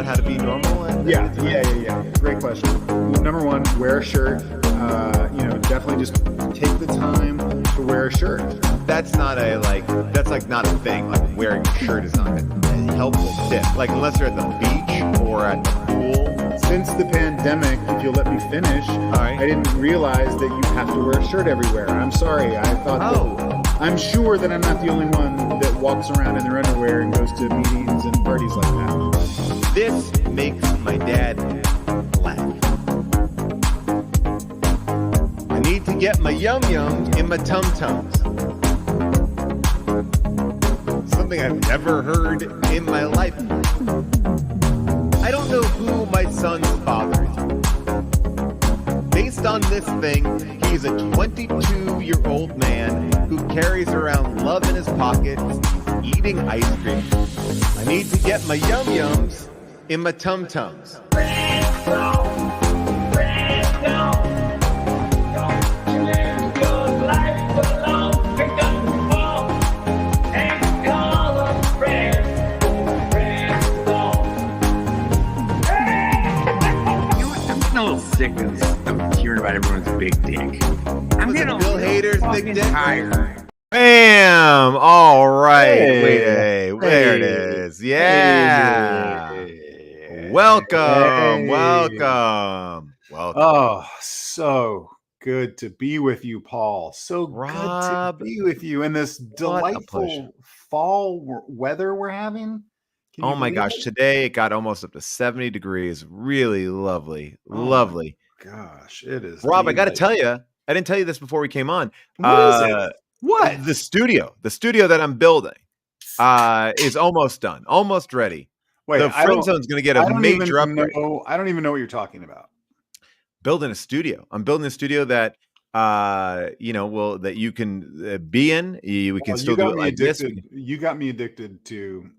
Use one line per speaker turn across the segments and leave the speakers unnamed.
about how to be normal? And
Yeah. Great question. Number one, wear a shirt. Definitely just take the time to wear a shirt.
that's not not a thing. Like wearing a shirt is not a helpful tip. Like unless you're at the beach or at the pool.
Since the pandemic, if you'll let me finish,
right.
I didn't realize that you have to wear a shirt everywhere. I'm sorry. I thought I'm sure that I'm not the only one that walks around in their underwear and goes to meetings and parties like that.
This makes my dad laugh. I need to get my yum-yums in my tum-tums. Something I've never heard in my life. I don't know who my son's father is. Based on this thing, he's a 22-year-old man who carries around love in his pockets, eating ice cream. I need to get my yum-yums in my tum-tums.
Sick of hearing about everyone's big dick. I'm getting
Bill Hader's big dick.
tired.
Bam! All right.
Hey.
There it is. Yeah. Welcome.
Oh, so good to be with you, Paul. So
Rob,
good to be with you in this
pleasure.
delightful fall weather we're having. Can you
Oh my
believe
gosh,
it?
today it got almost up to 70 degrees. Really lovely.
Oh
Lovely.
Gosh, it is.
Rob, I got to
daylight.
tell you, I didn't tell you this before we came on.
What is it? What?
The studio that I'm building is almost done, almost ready.
Wait,
The friend zone's going to get a major upgrade.
I don't even know what you're talking about.
Building a studio. I'm building a studio that that you can be in. We can still do it like this.
You got me addicted to.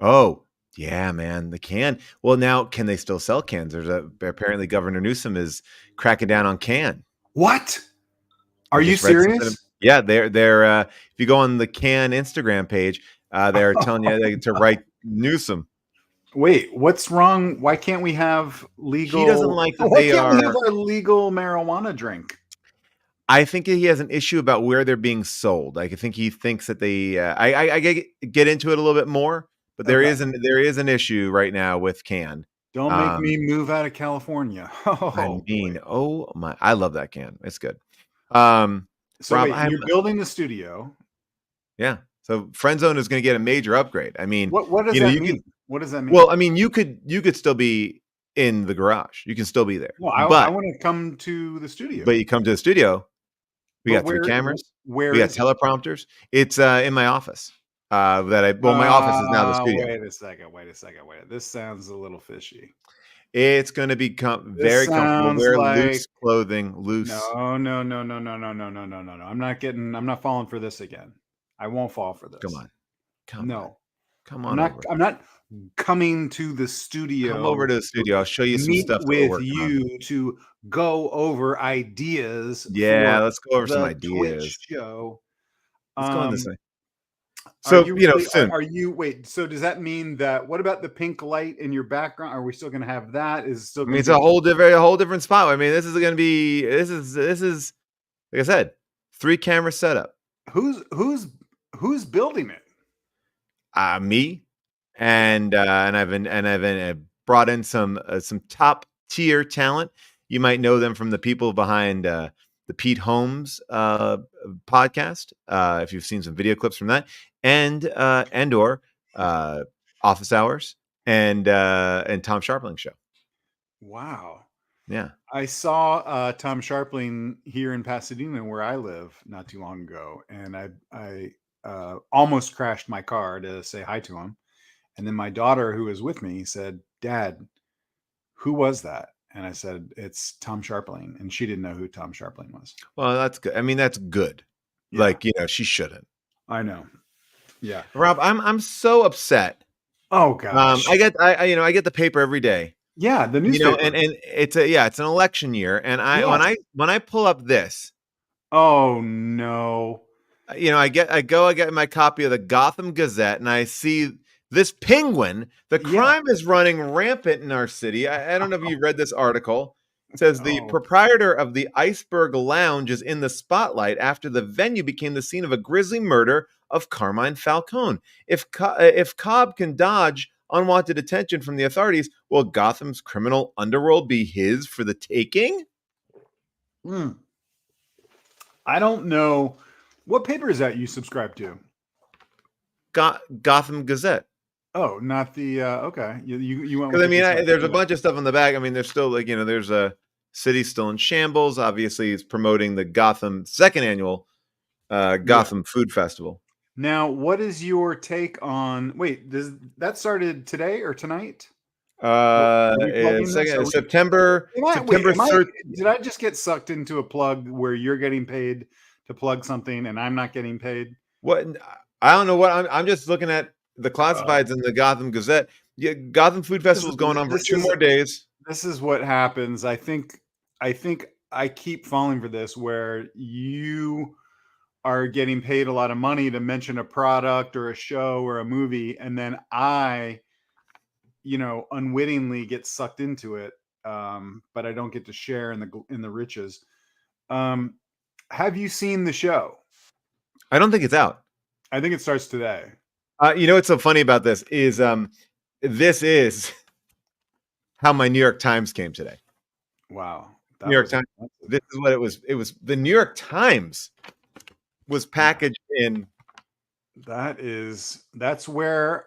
Oh, yeah, man, the can. Well, now can they still sell cans? Apparently Governor Newsom is cracking down on can.
What? Are
I
you
just read something
serious?
Yeah, they're if you go on the can Instagram page, they're telling you to write Newsom.
Wait, what's wrong? Why can't we have legal?
He doesn't like that
Why
they
can't we
are.
have a legal marijuana drink?
I think he has an issue about where they're being sold. Like, I think he thinks that they. I get into it a little bit more, but there is an issue right now with can.
Don't make me move out of California.
Oh my! I love that can. It's good.
So
Rob,
wait, you're building the studio.
Yeah. So Friend Zone is going to get a major upgrade. I mean,
what does that mean? What does that mean?
Well, I mean, you could still be in the garage. You can still be there.
Well, I want to come to the studio.
But you come to the studio. We got 3 cameras. We got teleprompters. It's in my office. My office is now the studio.
Wait a second. This sounds a little fishy.
It's going to become very comfortable. Wear loose clothing. Loose.
No. I'm not falling for this again. I won't fall for this. Come on. I'm not coming to the studio.
Come over to the studio. I'll show you some stuff
with you to go over ideas.
Yeah, let's go over some ideas.
Twitch show.
Let's go on this way. So soon.
Are you wait? So does that mean that? What about the pink light in your background? Are we still going to have that? It's
a whole different spot. I mean, this is going to be. This is like I said, 3 camera setup.
Who's building it?
Me, and I've brought in some top tier talent. You might know them from the people behind the Pete Holmes podcast. If you've seen some video clips from that, or Office Hours and Tom Sharpling show.
Wow.
Yeah.
I saw Tom Sharpling here in Pasadena, where I live, not too long ago, and I almost crashed my car to say hi to him. And then my daughter, who was with me, said, "Dad, who was that?" And I said, "It's Tom Sharpling." And she didn't know who Tom Sharpling was.
Well, that's good. I mean, that's good. Yeah. Like, she shouldn't.
I know. Yeah.
Rob, I'm so upset.
Oh gosh.
I get the paper every day.
Yeah, the newspaper.
And it's an election year, and when I pull up this.
Oh no.
I get my copy of the Gotham Gazette, and I see this penguin. The
Yeah.
crime is running rampant in our city. I don't know if you read this article. It says the
No.
proprietor of the Iceberg Lounge is in the spotlight after the venue became the scene of a grisly murder of Carmine Falcone. If Cobb can dodge unwanted attention from the authorities, will Gotham's criminal underworld be his for the taking?
I don't know. What paper is that you subscribe to?
Gotham Gazette.
Oh, not the okay. You went with
Because I
the
mean,
conservative.
there's a bunch of stuff on the back. I mean, there's still there's a city still in shambles. Obviously, it's promoting the Gotham second annual Gotham Food Festival.
Now, what is your take on? Wait, does that started today or tonight?
September 3rd.
Did I just get sucked into a plug where you're getting paid to plug something and I'm not getting paid?
What? I don't know what I'm just looking at the classifieds in the Gotham Gazette. Yeah, Gotham Food Festival is going on for 2 more days.
This is what happens. I think I keep falling for this where you are getting paid a lot of money to mention a product or a show or a movie, and then I, unwittingly get sucked into it, but I don't get to share in the riches. Have you seen the show?
I don't think it's out.
I think it starts today.
What's so funny about this is this is how my New York Times came today.
Wow.
New York Times. This is what it was. It was the New York Times was packaged in.
That's where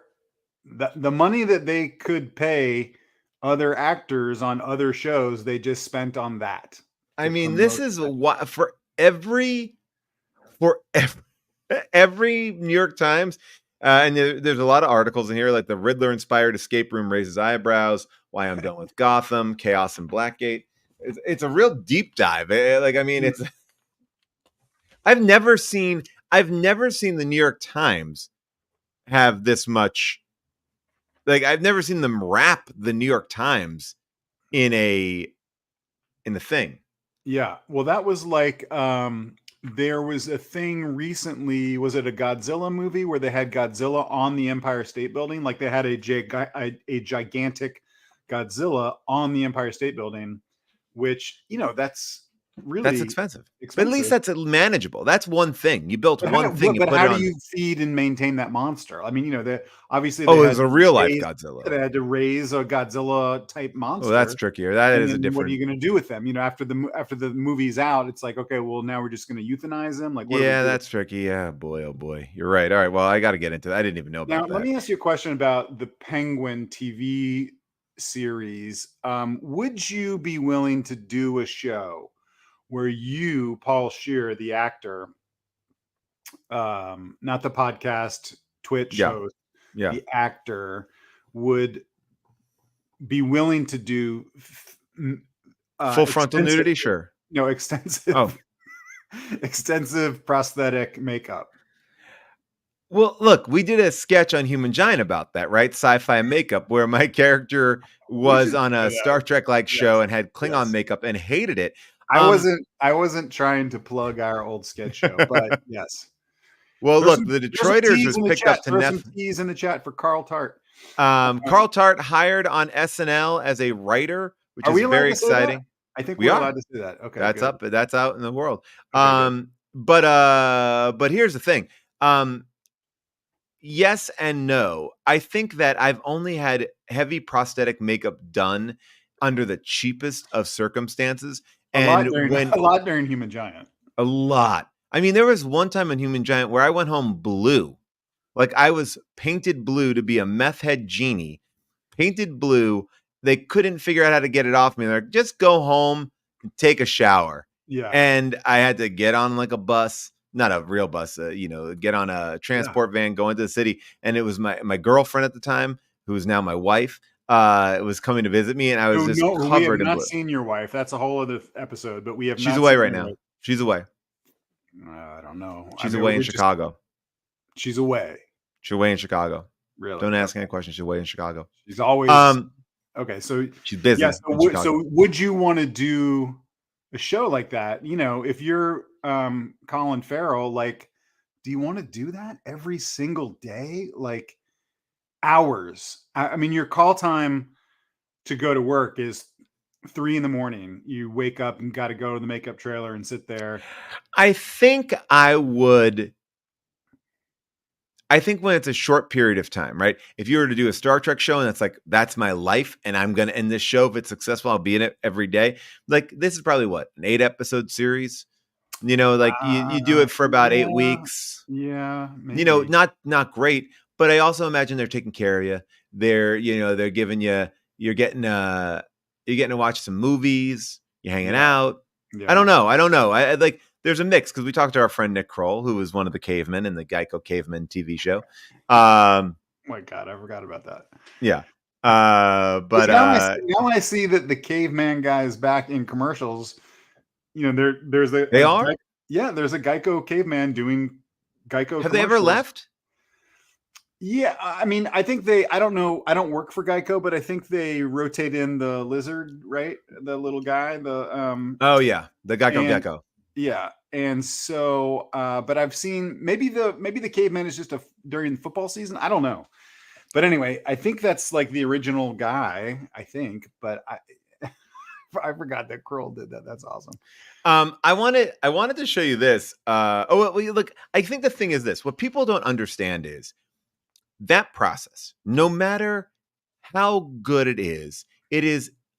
the money that they could pay other actors on other shows, they just spent on that.
I mean, this is what for every New York Times, and there's a lot of articles in here, like the Riddler-inspired escape room raises eyebrows, why I'm done with Gotham, chaos in Blackgate. It's a real deep dive. It's. I've never seen the New York Times have this much. Like, I've never seen them wrap the New York Times in the thing.
Yeah. Well, that was like there was a thing recently. Was it a Godzilla movie where they had Godzilla on the Empire State Building? Like they had a gigantic Godzilla on the Empire State Building, which that's really
that's expensive. But at least that's manageable. That's one thing. You built one thing.
But how do you feed and maintain that monster? I mean, obviously.
It was a real life Godzilla.
They had to raise a Godzilla type monster.
Well, that's trickier. That is a different.
What are you going to do with them? After the movie's out, it's like, okay, well, now we're just going to euthanize them. Like,
that's tricky. Yeah, boy, oh boy, you're right. All right, well, I got to get into that. I didn't even know about that.
Now, let me ask you a question about the Penguin TV series. Would you be willing to do a show where you, Paul Scheer, the actor, not the podcast, Twitch host, the actor, would be willing to do
full frontal nudity? Sure.
No, extensive prosthetic makeup.
Well, look, we did a sketch on Human Giant about that, right? Sci-fi makeup, where my character was on a Star Trek-like show and had Klingon makeup and hated it.
I wasn't trying to plug our old sketch show, but yes.
Well, look, the Detroiters was picked up to
Netflix. Some keys in the chat for Carl Tart.
Carl Tart hired on SNL as a writer, which is very exciting.
I think we're allowed to say that. Okay,
that's out in the world.
Okay,
but here's the thing. Yes and no. I think that I've only had heavy prosthetic makeup done under the cheapest of circumstances.
A lot during Human Giant.
A lot. I mean, there was one time in Human Giant where I went home blue. Like I was painted blue to be a meth head genie. Painted blue. They couldn't figure out how to get it off me. They're like, just go home and take a shower.
Yeah.
And I had to get on like a bus, not a real bus, get on a transport van, go into the city. And it was my girlfriend at the time, who is now my wife. Was coming to visit me, and I was covered in blue.
We have not seen your wife. That's a whole other episode, but we have.
She's away right now. She's away.
I don't know.
She's away in Chicago.
She's away.
She's away in Chicago.
Really?
Don't ask any questions. She's away in Chicago.
She's always okay. So
she's busy.
Yeah, so would you want to do a show like that? If you're Colin Farrell, like, do you want to do that every single day? Like, hours. I mean, your call time to go to work is 3 a.m. You wake up and got to go to the makeup trailer and sit there.
I think I would. I think when it's a short period of time, right? If you were to do a Star Trek show and it's like, that's my life and I'm going to end this show. If it's successful, I'll be in it every day. Like, this is probably what, an 8-episode series? You know, like you do it for about 8 weeks.
Yeah, maybe.
You know, not great, but I also imagine they're taking care of you. They're giving you, you're getting to watch some movies, you're hanging out.
Yeah.
I don't know. I like, there's a mix because we talked to our friend Nick Kroll, who was one of the cavemen in the Geico Caveman TV show.
My God, I forgot about that.
Yeah. But
now when I see that the caveman guy is back in commercials, you know, there's a there's a Geico caveman doing Geico.
Have they ever left?
Yeah, I mean, I think I don't know. I don't work for Geico, but I think they rotate in the lizard, right? The little guy,
Oh yeah, the Geico Gecko.
Yeah, and so, but I've seen maybe the caveman is just during football season. I don't know, but anyway, I think that's like the original guy. I think, but I forgot that Kroll did that. That's awesome.
I wanted to show you this. Look, I think the thing is this: what people don't understand is that process, no matter how good it is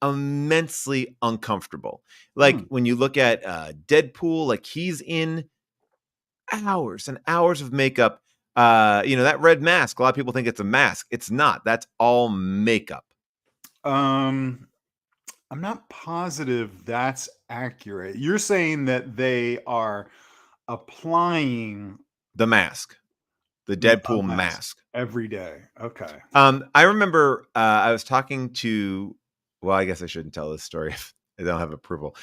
immensely uncomfortable. Like when you look at Deadpool, like he's in hours and hours of makeup. That red mask, a lot of people think it's a mask. It's not. That's all makeup.
I'm not positive that's accurate. You're saying that they are applying
the mask. The Deadpool mask
every day. Okay.
I remember I was talking to, well, I guess I shouldn't tell this story if I don't have approval.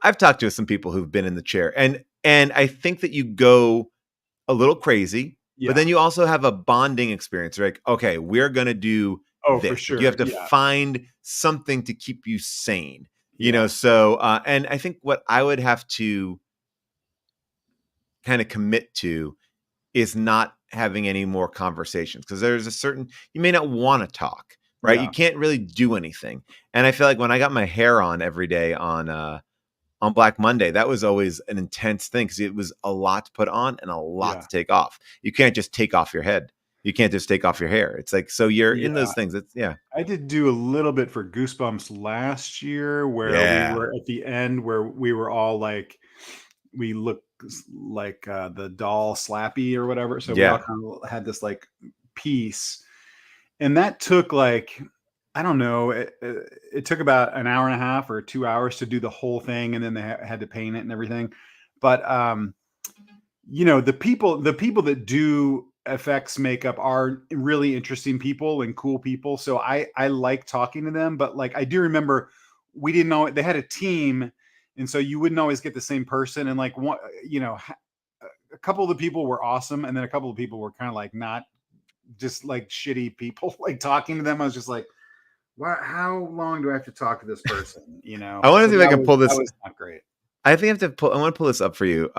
I've talked to some people who've been in the chair, and I think that you go a little crazy, but then you also have a bonding experience. Like, okay, we're gonna do this.
For sure.
You have to find something to keep you sane. You know, so and I think what I would have to kind of commit to is not having any more conversations, because there's a certain, you may not want to talk, right? You can't really do anything. And I feel like when I got my hair on every day on Black Monday, that was always an intense thing because it was a lot to put on and a lot to take off. You can't just take off your head. You can't just take off your hair. It's like, so you're in those things. It's
I did do a little bit for Goosebumps last year where we were at the end where we were all like, we looked like the doll Slappy or whatever. So we all kind of had this like piece, and that took like, I don't know, it took about an hour and a half or 2 hours to do the whole thing, and then they had to paint it and everything. But the people that do effects makeup are really interesting people and cool people. So I like talking to them. But like, I do remember we didn't know they had a team. And so you wouldn't always get the same person. And like, one, a couple of the people were awesome. And then a couple of people were kind of like, not just like shitty people, like talking to them. I was just like, wow, how long do I have to talk to this person?
I want to see if I can pull this.
That was not great.
I think I want to pull this up for you.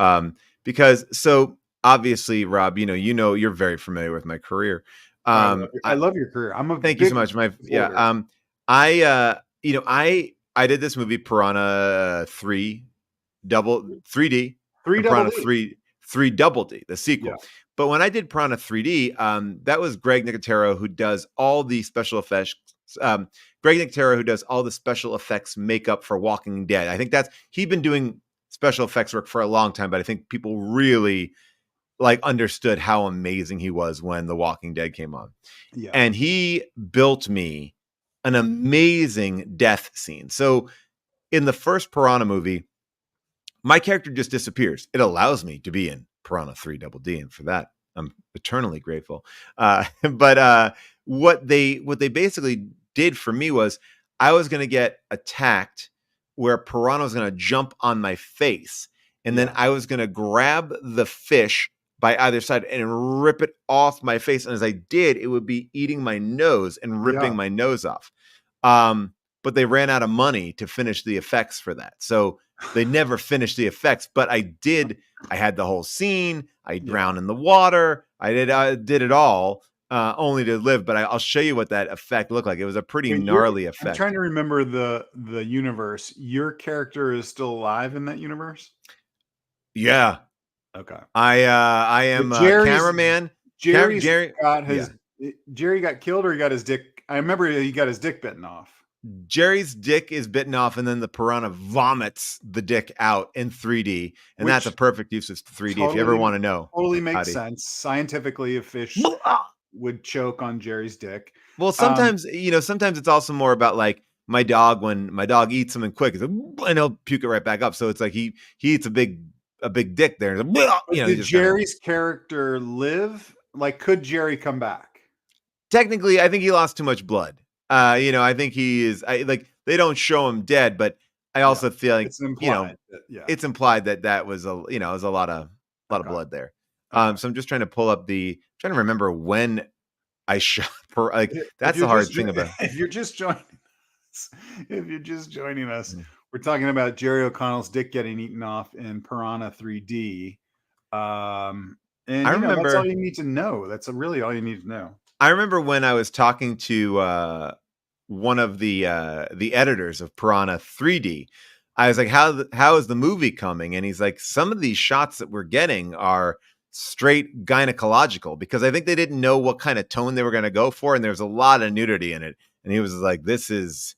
Because so obviously, Rob, you're very familiar with my career.
I love your career.
Thank you so much. I did this movie Piranha 3D, Piranha 3 Double D, the sequel. Yeah. But when I did Piranha 3D, that was Greg Nicotero, who does all the special effects. Greg Nicotero, who does all the special effects makeup for Walking Dead. I think he'd been doing special effects work for a long time, but I think people really like understood how amazing he was when The Walking Dead came on. Yeah. And he built me an amazing death scene. So in the first Piranha movie, my character just disappears. It allows me to be in Piranha 3 Double D, and for that, I'm eternally grateful. But what they basically did for me was I was going to get attacked where Piranha was going to jump on my face, and then I was going to grab the fish by either side and rip it off my face. And as I did, it would be eating my nose and ripping my nose off. But they ran out of money to finish the effects for that. So they never finished the effects, but I had the whole scene. I drowned in the water. I did it all. only to live. But I'll show you what that effect looked like. It was a pretty
Wait,
gnarly
I'm
effect.
trying to remember the universe. Your character is still alive in that universe?
Yeah.
Okay.
I am
Jerry's
cameraman.
Jerry's
Jerry.
got
Yeah.
Jerry got killed, or he got his dick. I remember he got his dick bitten off.
Jerry's dick is bitten off, and then the piranha vomits the dick out in 3D, and that's a
Which
perfect use of 3D. If you ever
totally
want to know,
Totally makes
Howdy.
sense. Scientifically, a fish would choke on Jerry's dick.
Well, sometimes sometimes it's also more about like my dog. When my dog eats something quick, it's like, and he'll puke it right back up. So it's like he eats a big dick there. And
Did Jerry's character live? Like, could Jerry come back?
Technically, I think he lost too much blood. I think he is. Like they don't show him dead, but I also feel like
It's implied.
it's implied that was was a lot of blood there. So I'm just trying to pull up trying to remember when I shot per like that's the hard thing about
if you're just joining us, we're talking about Jerry O'Connell's dick getting eaten off in Piranha 3D. And
I remember
that's all you need to know. That's really all you need to know.
I remember when I was talking to one of the editors of Piranha 3D. I was like, how is the movie coming? And he's like, some of these shots that we're getting are straight gynecological, because I think they didn't know what kind of tone they were going to go for, and there's a lot of nudity in it. And he was like, this is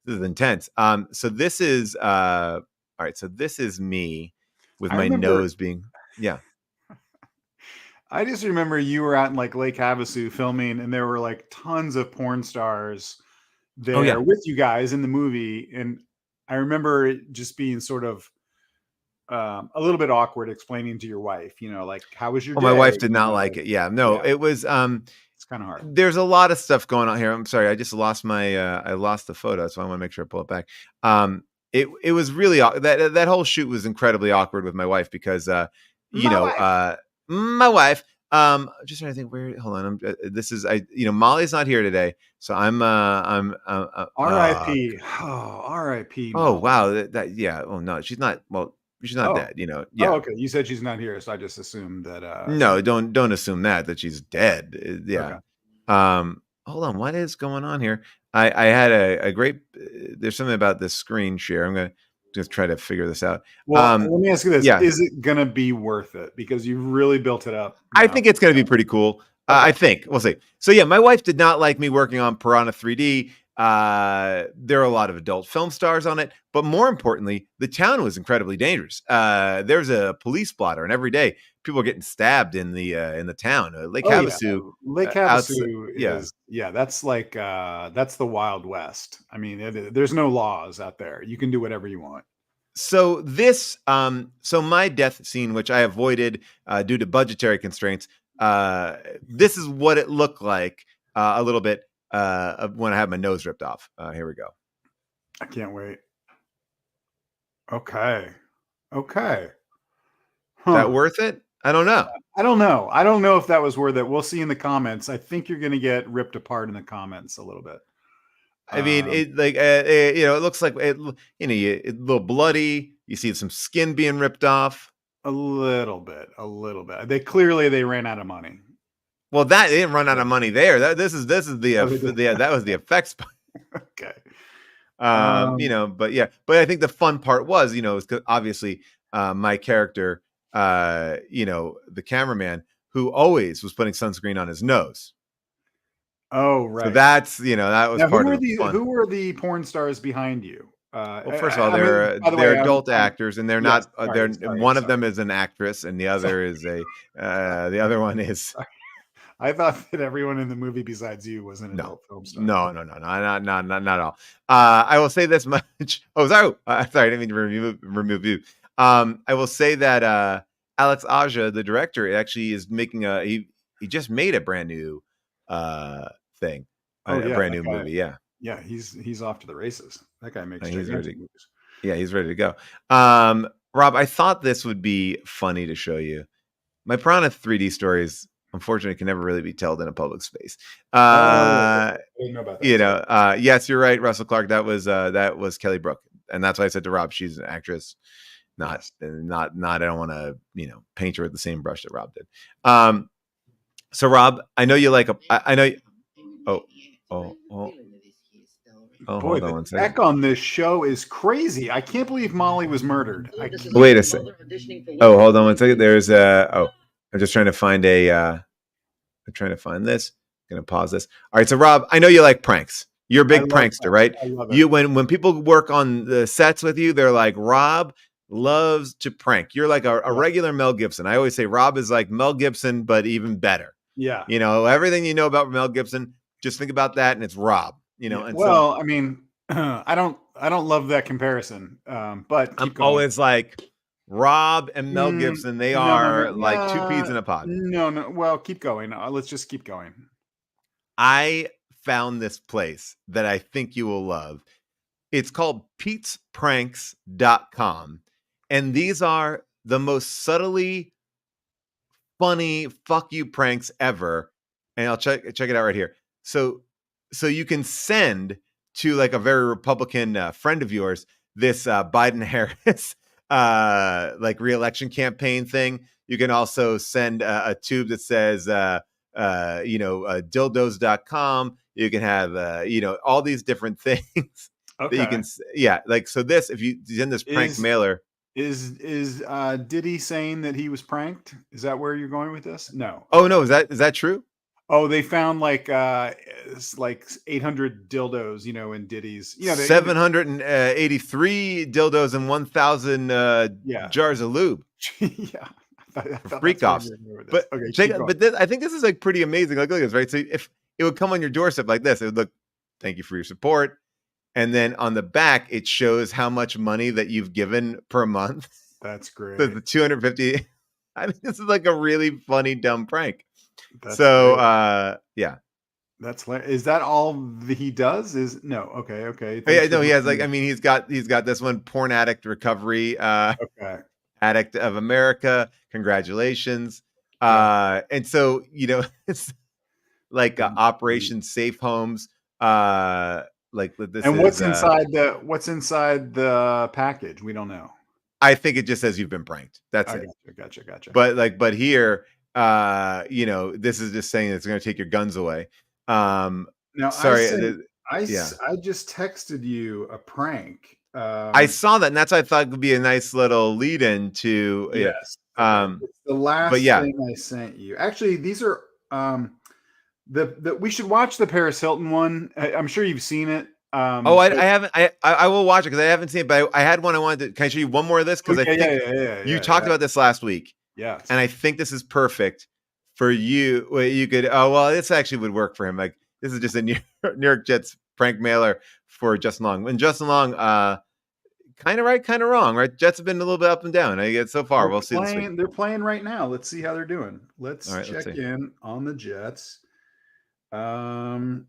intense. So this is all right. So this is me with my nose being
I just remember you were out in like Lake Havasu filming, and there were like tons of porn stars there with you guys in the movie. And I remember it just being sort of a little bit awkward explaining to your wife, like, how was your day?
My wife did not like it. It was
it's kind of hard.
There's a lot of stuff going on here. I'm sorry, I just lost I lost the photo, so I want to make sure I pull it back. It was really that whole shoot was incredibly awkward with my wife, because my wife. Just trying to think where. Hold on. This is Molly's not here today, so I'm
R.I.P. R.I.P.
Oh wow, Oh no, she's not. Well, she's not dead. Yeah.
Oh, okay. You said she's not here, so I just assumed that.
No, don't assume that she's dead. Yeah. Okay. Hold on. What is going on here? I had a great. There's something about this screen share. I'm gonna just try to figure this out.
Well, let me ask you this: is it gonna be worth it? Because you've really built it up.
I think it's gonna be pretty cool. Okay. I think we'll see. So yeah, my wife did not like me working on Piranha 3D. There are a lot of adult film stars on it, but more importantly, the town was incredibly dangerous. There's a police blotter, and every day people are getting stabbed in the town. Lake Havasu.
Lake Havasu is that's like that's the Wild West. I mean, there's no laws out there. You can do whatever you want.
So this, so my death scene, which I avoided due to budgetary constraints, this is what it looked like a little bit when I had my nose ripped off. Here we go.
I can't wait. Okay. Huh.
Is that worth it? I don't know.
I don't know if that was worth it. We'll see in the comments. I think you're going to get ripped apart in the comments a little bit.
I mean, it like it looks like it. It's a little bloody. You see some skin being ripped off.
A little bit. They ran out of money.
Well, they didn't run out of money there. This is that was the effects.
Okay.
But I think the fun part was, is obviously my character, the cameraman who always was putting sunscreen on his nose.
Oh, right.
So that's, that was part of the fun.
Who were the porn stars behind you?
Well, first of all, they're adult actors, and they're not. One of them is an actress, and the other is the other one is.
I thought that everyone in the movie besides you was an adult film star.
No, not at all. I will say this much. Oh, sorry, I didn't mean to remove you. I will say that Alex Aja, the director, actually is making he just made a brand new thing, a brand new movie.
Yeah, he's off to the races. That guy makes
movies.
Yeah,
he's ready to go. Rob, I thought this would be funny to show you. My Piranha 3D stories, unfortunately, can never really be told in a public space.
I didn't know about that.
Yes, you're right, Russell Clark. That was Kelly Brook, and that's why I said to Rob, she's an actress. Not. I don't want to paint her with the same brush that Rob did. So Rob, I know you like I know. Oh,
Boy,
hold on
the
one second.
tech on this show is crazy. I can't believe Molly was murdered. I can't.
Wait a second. Oh, hold on one second. There's I'm just trying to find I'm trying to find this. I'm gonna pause this. All right, so Rob, I know you like pranks. You're a
I
big
love
prankster,
that.
right?
I love it.
You when people work on the sets with you, they're like, Rob loves to prank. You're like a regular Mel Gibson. I always say Rob is like Mel Gibson, but even better.
Yeah.
You know, everything you know about Mel Gibson, just think about that, and it's Rob. You know,
Yeah.
and
Well, I mean, I don't love that comparison. But
I'm
keep going.
always like Rob and Mel Gibson. They are like two peas in a pod.
No. Well, keep going. Let's just keep going.
I found this place that I think you will love. It's called Pete'sPranks.com. And these are the most subtly funny fuck you pranks ever. And I'll check it out right here. So you can send to like a very Republican friend of yours this Biden Harris like re-election campaign thing. You can also send a tube that says dildos.com. You can have all these different things that you can like. So this, if you send this prank mailer,
is Diddy saying that he was pranked? Is that where you're going with this? No.
Oh no, is that true?
Oh, they found like 800 dildos, in Diddy's.
783 dildos and 1,000 jars of lube.
Yeah.
Freak offs. But
okay,
but I think this is like pretty amazing. Like, look at this, right? So if it would come on your doorstep like this, it would look, thank you for your support. And then on the back, it shows how much money that you've given per month.
That's great.
So the 250. I mean, this is like a really funny, dumb prank.
That's
so
great.
Yeah.
That's is that all he does? Is no, okay.
Oh, yeah, no, he has like, I mean, he's got this one, porn addict recovery, addict of America. Congratulations. And so, it's like Operation Safe Homes. Like this.
And what's inside the package? We don't know.
I think it just says you've been pranked. That's it.
Gotcha.
But here, this is just saying it's going to take your guns away.
Now,
sorry.
I just texted you a prank.
I saw that, and that's what I thought would be a nice little lead in to.
Yes. It's the last thing I sent you. Actually, these are we should watch the Paris Hilton one. I'm sure you've seen it.
I haven't. I will watch it because I haven't seen it. But I had one I wanted to. Can I show you one more of this? Because I think you talked about this last week.
Yes.
And I think this is perfect for you. You could. Oh well, this actually would work for him. Like this is just a New York Jets prank mailer for Justin Long. And Justin Long, kind of right, kind of wrong, right? Jets have been a little bit up and down. I get so far. We'll see this week.
They're playing right now. Let's see how they're doing. Let's check in on the Jets. 0-0.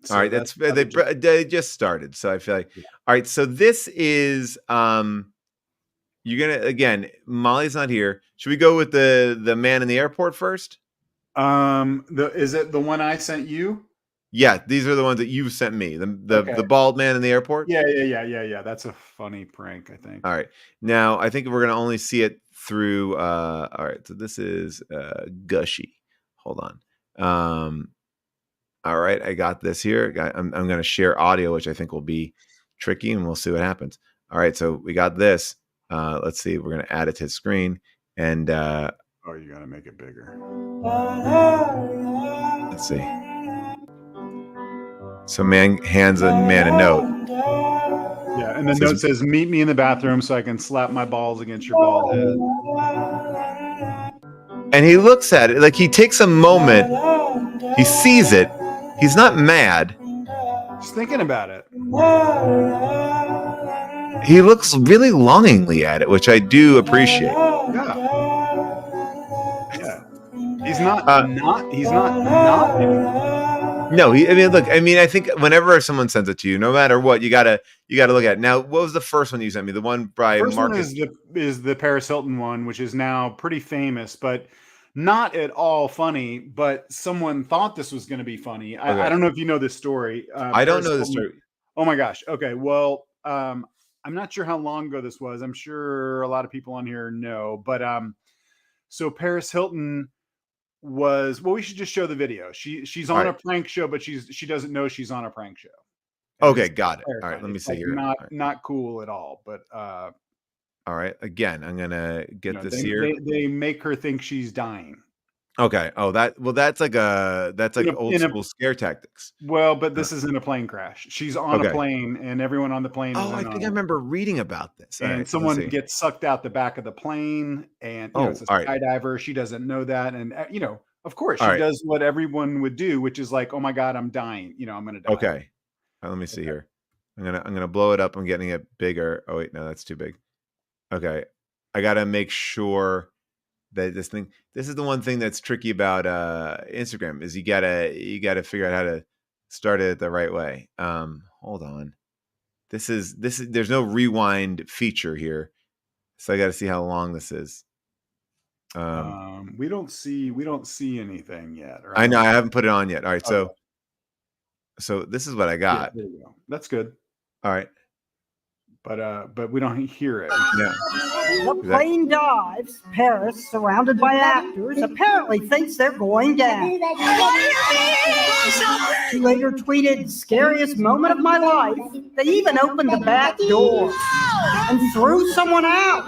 So all right, they just started, so I feel like all right. So this is you're gonna again. Molly's not here. Should we go with the man in the airport first?
Is it the one I sent you?
Yeah, these are the ones that you sent me. The bald man in the airport.
Yeah. That's a funny prank, I think.
All right, now I think we're gonna only see it through. All right, so this is Gushy. Hold on. All right, I got this here. I'm going to share audio, which I think will be tricky, and we'll see what happens. All right, so we got this. Let's see. We're going to add it to the screen, and
you got to make it bigger.
Let's see. So man hands a man a note.
Yeah, and the note says, "Meet me in the bathroom so I can slap my balls against your bald head."
And he looks at it like he takes a moment. He sees it. He's not mad.
Just thinking about it.
He looks really longingly at it, which I do appreciate.
Yeah. He's not anymore.
No, I think whenever someone sends it to you, no matter what, you gotta look at it. Now, what was the first one you sent me? The one by Marcus?
Is the Paris Hilton one, which is now pretty famous, but not at all funny. But someone thought this was going to be funny. I don't know if you know this story.
I don't know this story.
Oh my gosh. Okay. Well, I'm not sure how long ago this was. I'm sure a lot of people on here know, but so Paris Hilton was, well, we should just show the video. She's on a prank show, but she doesn't know she's on a prank show. And
Okay, got it. All right, let me see here.
Not cool at all, but
all right. Again, I'm gonna get this here.
They make her think she's dying.
Okay. Oh, that's like old school scare tactics.
Well, but this is in a plane crash. She's on a plane, and everyone on the plane.
Oh, I think I remember reading about this.
And someone gets sucked out the back of the plane, and it's a skydiver. She doesn't know that, and of course, she does what everyone would do, which is like, "Oh my God, I'm dying. I'm going to die."
Okay. Let me see here. I'm gonna blow it up. I'm getting it bigger. Oh wait, no, that's too big. Okay, I gotta make sure that this is the one thing that's tricky about Instagram is you gotta figure out how to start it the right way. Hold on. This is there's no rewind feature here, so I got to see how long this is.
We don't see anything yet. Right?
I know I haven't put it on yet. All right, so this is what I got.
Yeah, there you go. That's good.
All right.
But we don't hear it.
Yeah.
The plane dives. Paris, surrounded by actors, apparently thinks they're going down. She later tweeted, "Scariest moment of my life. They even opened the back door and threw someone out.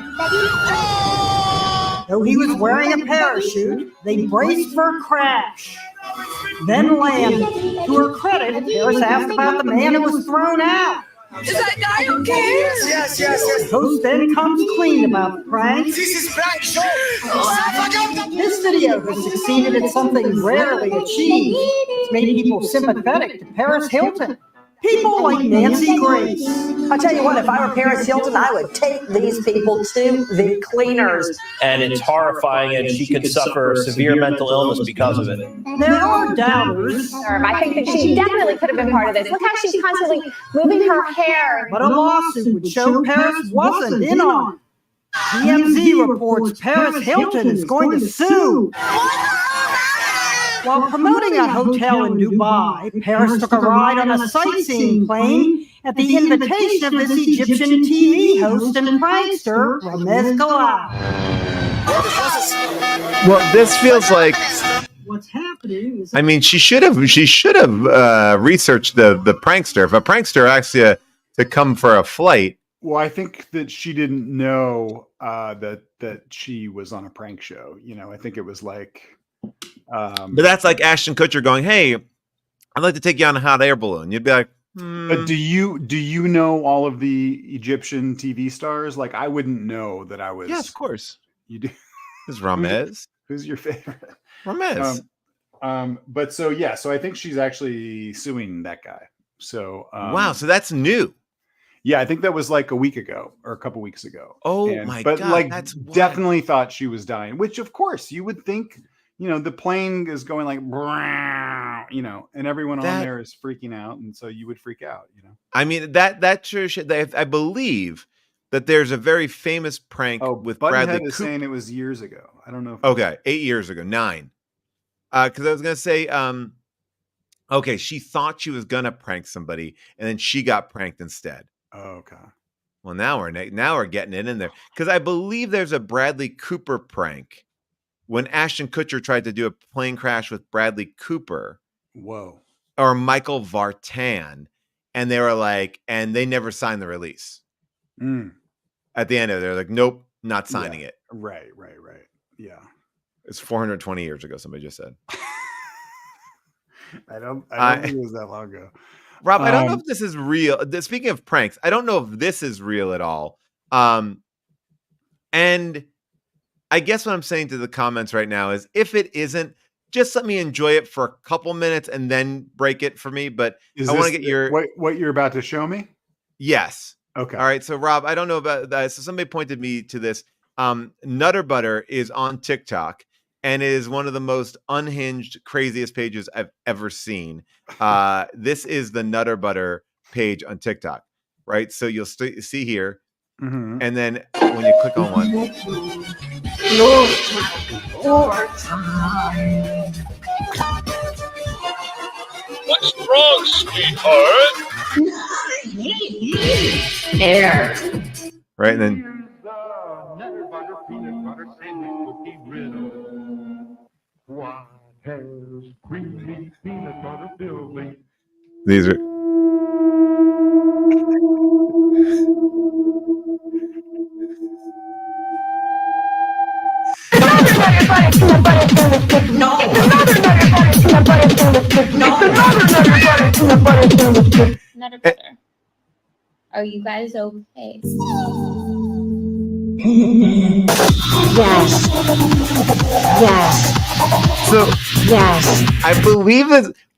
Though he was wearing a parachute, they braced for a crash, then landed. To her credit, Paris asked about the man who was thrown out.
Is that guy okay?
Yes. The host then comes clean about the prank.
This is prank show.
This video has succeeded at something rarely achieved. It's made people sympathetic to Paris Hilton. People like Nancy Grace.
I'll tell you what, if I were Paris Hilton, I would take these people to the cleaners.
And it's horrifying, and she could suffer severe mental illness because of it.
There are doubters.
I think that she definitely could have been part of this. Look how she's constantly moving her hair.
But a lawsuit would show Paris wasn't in on it. TMZ reports Paris Hilton is going to sue. While promoting a hotel in Dubai, Paris took a ride on a sightseeing plane at the invitation of this Egyptian TV host and prankster, Ramez Galal.
Well, this feels like
What's happening is...
I mean, she should have researched the prankster. If a prankster asks you to come for a flight.
Well, I think that she didn't know that she was on a prank show. I think it was like...
but that's like Ashton Kutcher going, "Hey, I'd like to take you on a hot air balloon." You'd be like,
But do you know all of the Egyptian TV stars? Like, I wouldn't know that I was.
Yeah, of course.
You do.
Is Ramez?
Who's your favorite?
Ramez.
But so I think she's actually suing that guy. So
wow, so that's new.
Yeah, I think that was like a week ago or a couple weeks ago.
Oh my God!
But like,
that's wild.
Definitely thought she was dying. Which, of course, you would think. The plane is going like, and everyone on there is freaking out, and so you would freak out.
I mean, that sure should. I believe that there's a very famous prank with Bradley Cooper.
Saying it was years ago. I don't know.
Okay, 8 years ago, 9. Because I was gonna say, okay, she thought she was gonna prank somebody, and then she got pranked instead.
Oh, okay.
Well, now we're getting it in there because I believe there's a Bradley Cooper prank when Ashton Kutcher tried to do a plane crash with Bradley Cooper.
Whoa.
Or Michael Vartan, and they were like, and they never signed the release. At the end of it, they're like, "Nope, not signing it."
Right. Yeah.
It's 420 years ago. Somebody just said.
I don't think it was that long ago.
Rob, I don't know if this is real. Speaking of pranks, I don't know if this is real at all. And I guess what I'm saying to the comments right now is, if it isn't, just let me enjoy it for a couple minutes and then break it for me. But I want to get your
what you're about to show me.
Yes.
Okay.
All right. So Rob, I don't know about that. So somebody pointed me to this. Nutter Butter is on TikTok and it is one of the most unhinged, craziest pages I've ever seen. This is the Nutter Butter page on TikTok, right? So you'll see here, and then when you click on one.
What's wrong, sweetheart?
Air.
Right, and then
Nutter butter, peanut butter, sandwich, cookie, riddle. Why?
These are.
Nutter butter. Are you guys okay?
Yes. Yes.
So
Yes.
I believe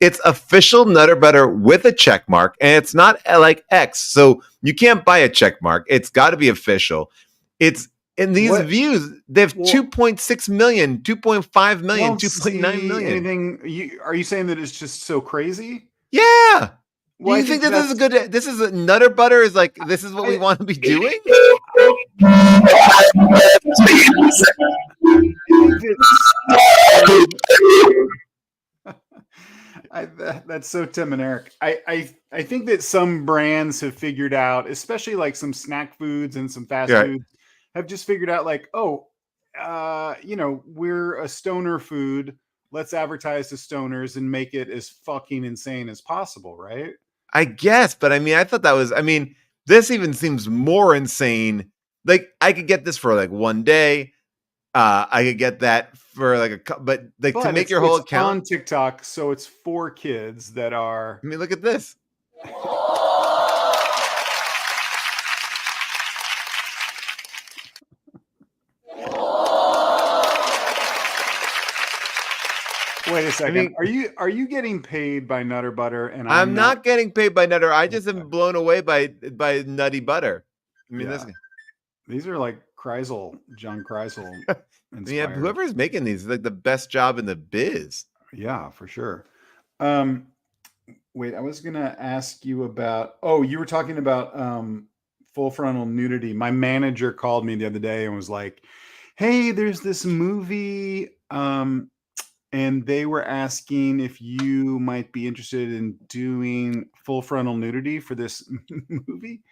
it's official Nutter Butter with a check mark, and it's not like X. So you can't buy a check mark. It's got to be official. It's in these views. They have 2.6 million, 2.5 million, 2.9 million.
Are you saying that it's just so crazy?
Yeah.
Well,
Do you think that this is good? This is Nutter Butter is like, this is what we want to be doing?
That's so Tim and Eric. I think that some brands have figured out, especially like some snack foods and some fast foods, have just figured out like, we're a stoner food. Let's advertise to stoners and make it as fucking insane as possible, right?
I guess, but I mean, I thought that was, this even seems more insane. Like, I could get this for like one day. I could get that for like but to make your whole account
on TikTok. So it's for kids that are.
I mean, look at this.
Wait a second. Are you getting paid by Nutter Butter? And
I'm not getting paid by Nutter. I just am blown away by Nutty Butter. I mean,
these are like John Kreisel.
Yeah, whoever's making these is like the best job in the biz.
Yeah, for sure. Wait, I was gonna ask you about. Oh, you were talking about full frontal nudity. My manager called me the other day and was like, "Hey, there's this movie." And they were asking if you might be interested in doing full frontal nudity for this movie.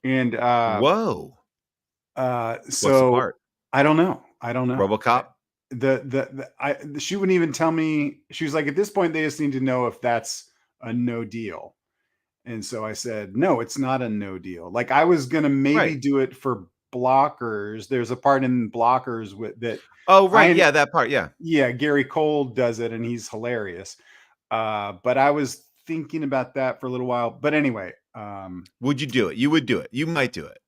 And
whoa.
So I don't know.
RoboCop.
She wouldn't even tell me. She was like, at this point, they just need to know if that's a no deal. And so I said, no, it's not a no deal. Like, I was gonna maybe do it for Blockers. There's a part in Blockers with that.
Oh, right. Yeah, that part. Yeah.
Yeah, Gary Cole does it and he's hilarious. But I was thinking about that for a little while. But anyway,
would you do it? You would do it. You might do it.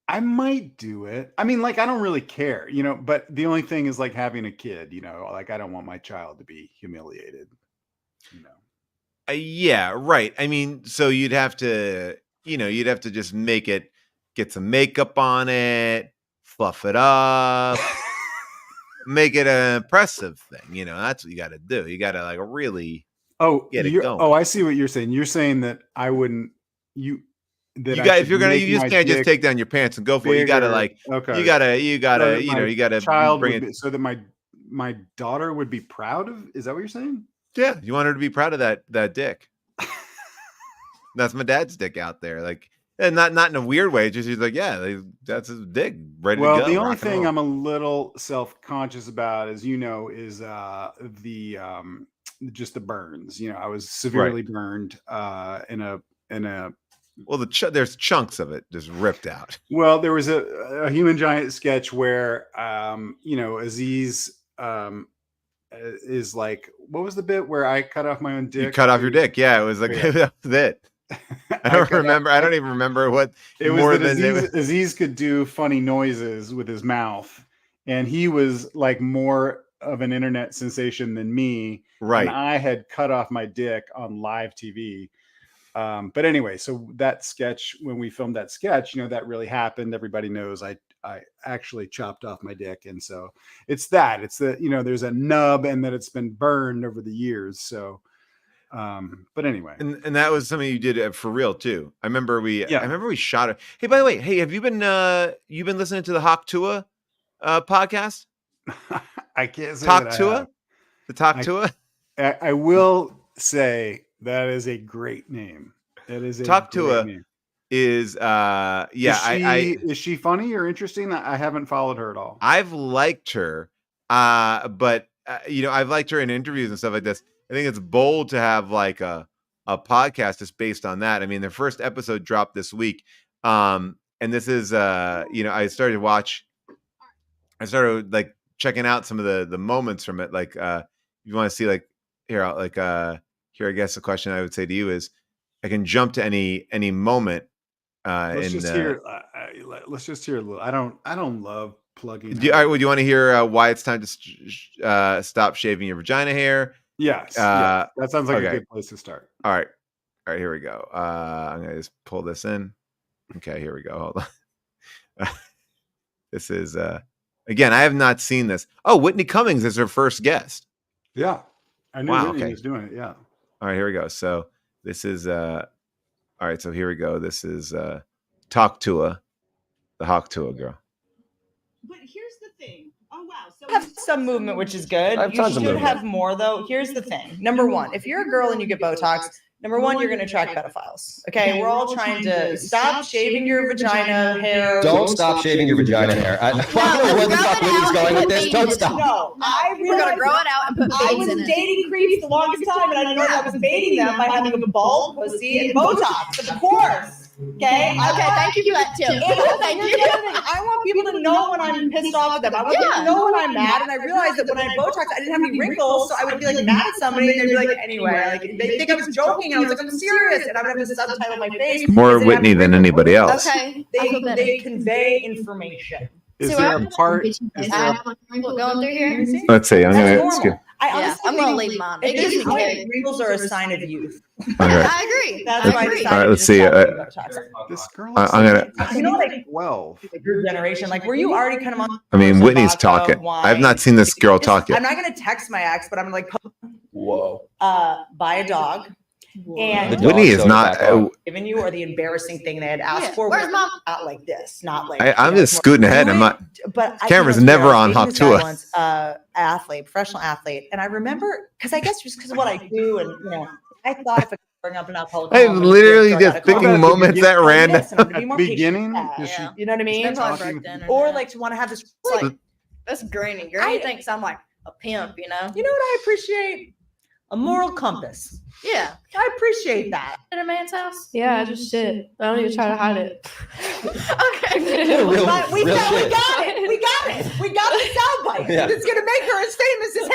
I might do it. I mean, like, I don't really care, but the only thing is like having a kid, like, I don't want my child to be humiliated,
Yeah, right. I mean, so you'd have to just get some makeup on it, fluff it up, make it an impressive thing. That's what you got to do. You got to like really get it going.
Oh, I see what you're saying. You're saying that I wouldn't,
if you're gonna, you just can't just take down your pants and go for it. You gotta you gotta
child
bring it
so that my daughter would be proud of. Is that what you're saying?
Yeah, you want her to be proud of that dick. That's my dad's dick out there, like, and not in a weird way. Just he's like, yeah, that's his dick ready to go.
Well, the only thing I'm a little self-conscious about, as you know, is just the burns. I was severely burned in a.
Well, there's chunks of it just ripped out.
Well, there was a Human Giant sketch where, Aziz is like, what was the bit where I cut off my own dick?
You cut off your dick. Yeah, it was like, that was it. I don't remember. I don't even remember what
it was. Aziz could do funny noises with his mouth, and he was like more of an internet sensation than me.
Right.
And I had cut off my dick on live TV. But anyway, so that sketch, when we filmed that sketch, that really happened. Everybody knows I actually chopped off my dick. And so it's there's a nub and that it's been burned over the years. So, but anyway.
And that was something you did for real too. I remember we shot it. Hey, by the way, have you been listening to the Hawk Tua podcast?
I can't say
Talk Tua? The Talk Tua?
I will say, that is a great name. That is a
Talk Tua
name.
Is
is she funny or interesting? I haven't followed her at all.
I've liked her, but I've liked her in interviews and stuff like this. I think it's bold to have like a a podcast just based on that. I mean, their first episode dropped this week. And this is I started like checking out some of the moments from it. Like you want to see like here, here, I guess the question I would say to you is I can jump to any moment.
Let's just hear a little. I don't love plugging.
Do you want to hear why it's time to stop shaving your vagina hair?
Yes. That sounds like a good place to start.
All right, here we go. I'm gonna just pull this in. Okay, here we go. Hold on. This is again, I have not seen this. Oh, Whitney Cummings is her first guest.
Yeah, I knew Whitney was doing it. Yeah.
All right, here we go. So this is all right. So here we go. This is Talk Tua, the Hawk Tua girl.
But here's the thing. Oh wow. So
have some movement, which is good. You should have more though. Here's the thing. Number one, if you're a girl and you get Botox, number one, you're going to attract pedophiles. Okay, we're all trying to stop shaving your vagina hair.
Don't stop shaving your vagina hair. I don't know where the fuck Whitney's going with this. Don't stop.
No,
we're going to grow it out and put
I
beads in
was
it.
dating creeps the longest time, and I didn't know I was baiting them by having a bald pussy and Botox. Of course. Okay.
Okay, thank you for that tip. Thank you.
I want people to know when I'm pissed off at them. I want them to know when I'm mad. And I realized that when I had Botox, I didn't have any wrinkles, so I would be like mad at somebody, and they'd be like, anyway, like they think I was joking, and I was like, I'm serious, and I would have to subtitle my face.
More Whitney than anybody else.
Okay.
They convey information.
Is there a part?
I have a wrinkle going through here.
Let's see. I'm
That's
gonna.
normal.
I'm going to leave mine.
It
It gives me
doesn't
kick.
wrinkles are a sign of youth.
I agree.
That's why I decided
All right, let's
to
see.
stop doing Botox.
This girl.
I'm gonna.
You know, like
12.
your generation, like were you already kind of on?
I mean, Whitney's
vodka,
talking.
wine?
I've not seen this girl talk
I'm
yet.
not gonna text my ex, but I'm like,
Whoa.
buy a dog. And
The
Whitney
dog
is
showed
not.
back up.
given you, or the embarrassing thing they had asked for
Where's
was
mom?
not like this, not like.
I'm
you know,
just scooting ahead. I'm not.
But
Camera's
I
never
was
on
dating
Hawk
this guy
Tua.
once, athlete, professional athlete, and I remember because I guess just because of what I do, and I thought if I could bring up an alcoholic,
I'm literally just picking moments at random.
At the beginning,
you know what I mean?
That's probably broke then.
Or like to want to have this like.
That's Granny. Granny thinks I'm like a pimp, you know?
You know what I appreciate? A moral compass.
Yeah.
I appreciate that.
At a man's house?
Yeah, I just shit. I don't even try to hide it.
Okay.
Real
We
shit.
got it. We got the soundbite.
Yeah.
It's gonna make her as famous as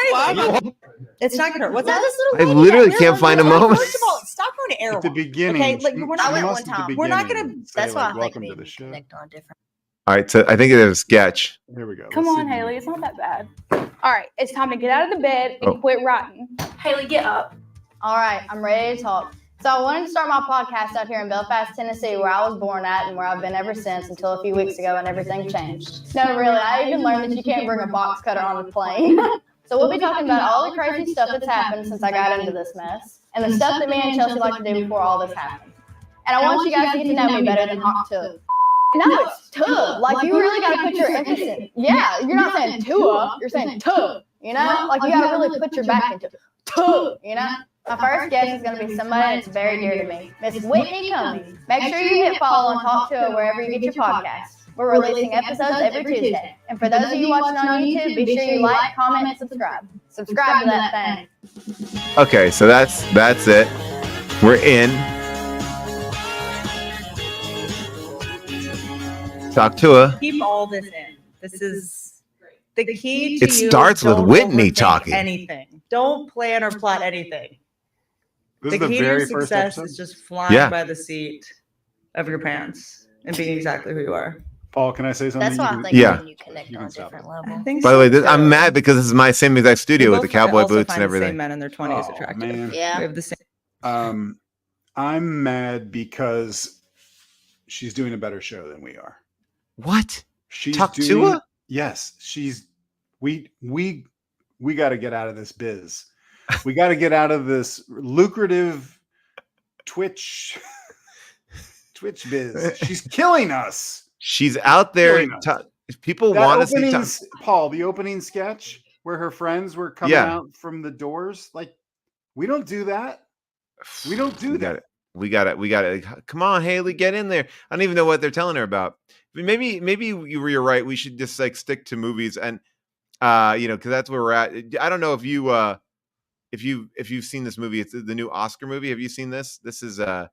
anyone. It's not gonna hurt. What's that?
I literally can't find a moment.
First of all, stop going to Air
At the
Walk.
beginning.
Okay, like, we're not-
I went
she
one
must at the
time.
We're not
beginning
gonna-
say,
That's why
like,
I think
welcome
we
to the show.
connect on different.
All right, so I think it is a sketch.
Here we go.
Come
Let's
on,
see.
Haley. It's not that bad. All right, it's time to get out of the bed and
Oh.
quit rotting. Haley, get up.
All right, I'm ready to talk. So I wanted to start my podcast out here in Belfast, Tennessee, where I was born at and where I've been ever since until a few weeks ago and everything changed. No, really, I even learned that you can't bring a box cutter on the plane. So we'll be talking about all the crazy stuff that's happened since I got into this mess and the stuff that me and Chelsea like to do before all this happened. And I want you guys to get to know me better than Hawk Tua. No, it's Tua. Like, you really got to put your emphasis. Yeah, you're not saying Tua, you're saying Tua, you know? Like, you got to really put your back into Tua, you know? My first guest is going to be somebody that's very dear to me, Miss Whitney Cummings. Make sure you hit follow and Talk Tua wherever you get your podcast. We're releasing episodes every Tuesday. And for those of you watching on YouTube, be sure you like, comment, and subscribe. Subscribe to that thing.
Okay, so that's it. We're in. Talk Tua.
Keep all this in. This is the key to
It
you.
starts with
Don't
Whitney
overthink
talking.
Anything. Don't plan or plot anything.
This
The
is the
key to
very
your
first
success
episode.
is just flying
Yeah.
by the seat of your pants and being exactly who you are.
Paul, can I say something?
That's why I
You
think
can-
Yeah.
you connect
You
on a
can stop
different
it.
level.
I think
By the way,
so,
I'm
too.
mad because this is my same exact studio
We
with the
both
cowboy
also
boots
find
and
the same
everything.
men in their 20s
Oh,
attractive.
man.
Yeah.
We have the same.
I'm mad because she's doing a better show than we are.
What?
She's
Talk
doing,
Tua?
Yes, she's we got to get out of this biz. We got to get out of this lucrative Twitch biz. She's killing us.
She's out there.
Killing us.
People
That
want to see.
opening, Paul, the opening sketch where her friends were coming
Yeah.
out from the doors. Like, we don't do that. We don't do that.
We got it. Come on, Haley, get in there. I don't even know what they're telling her about. Maybe you're right. We should just like stick to movies and because that's where we're at. I don't know if you if you've seen this movie, it's the new Oscar movie. Have you seen this? This is you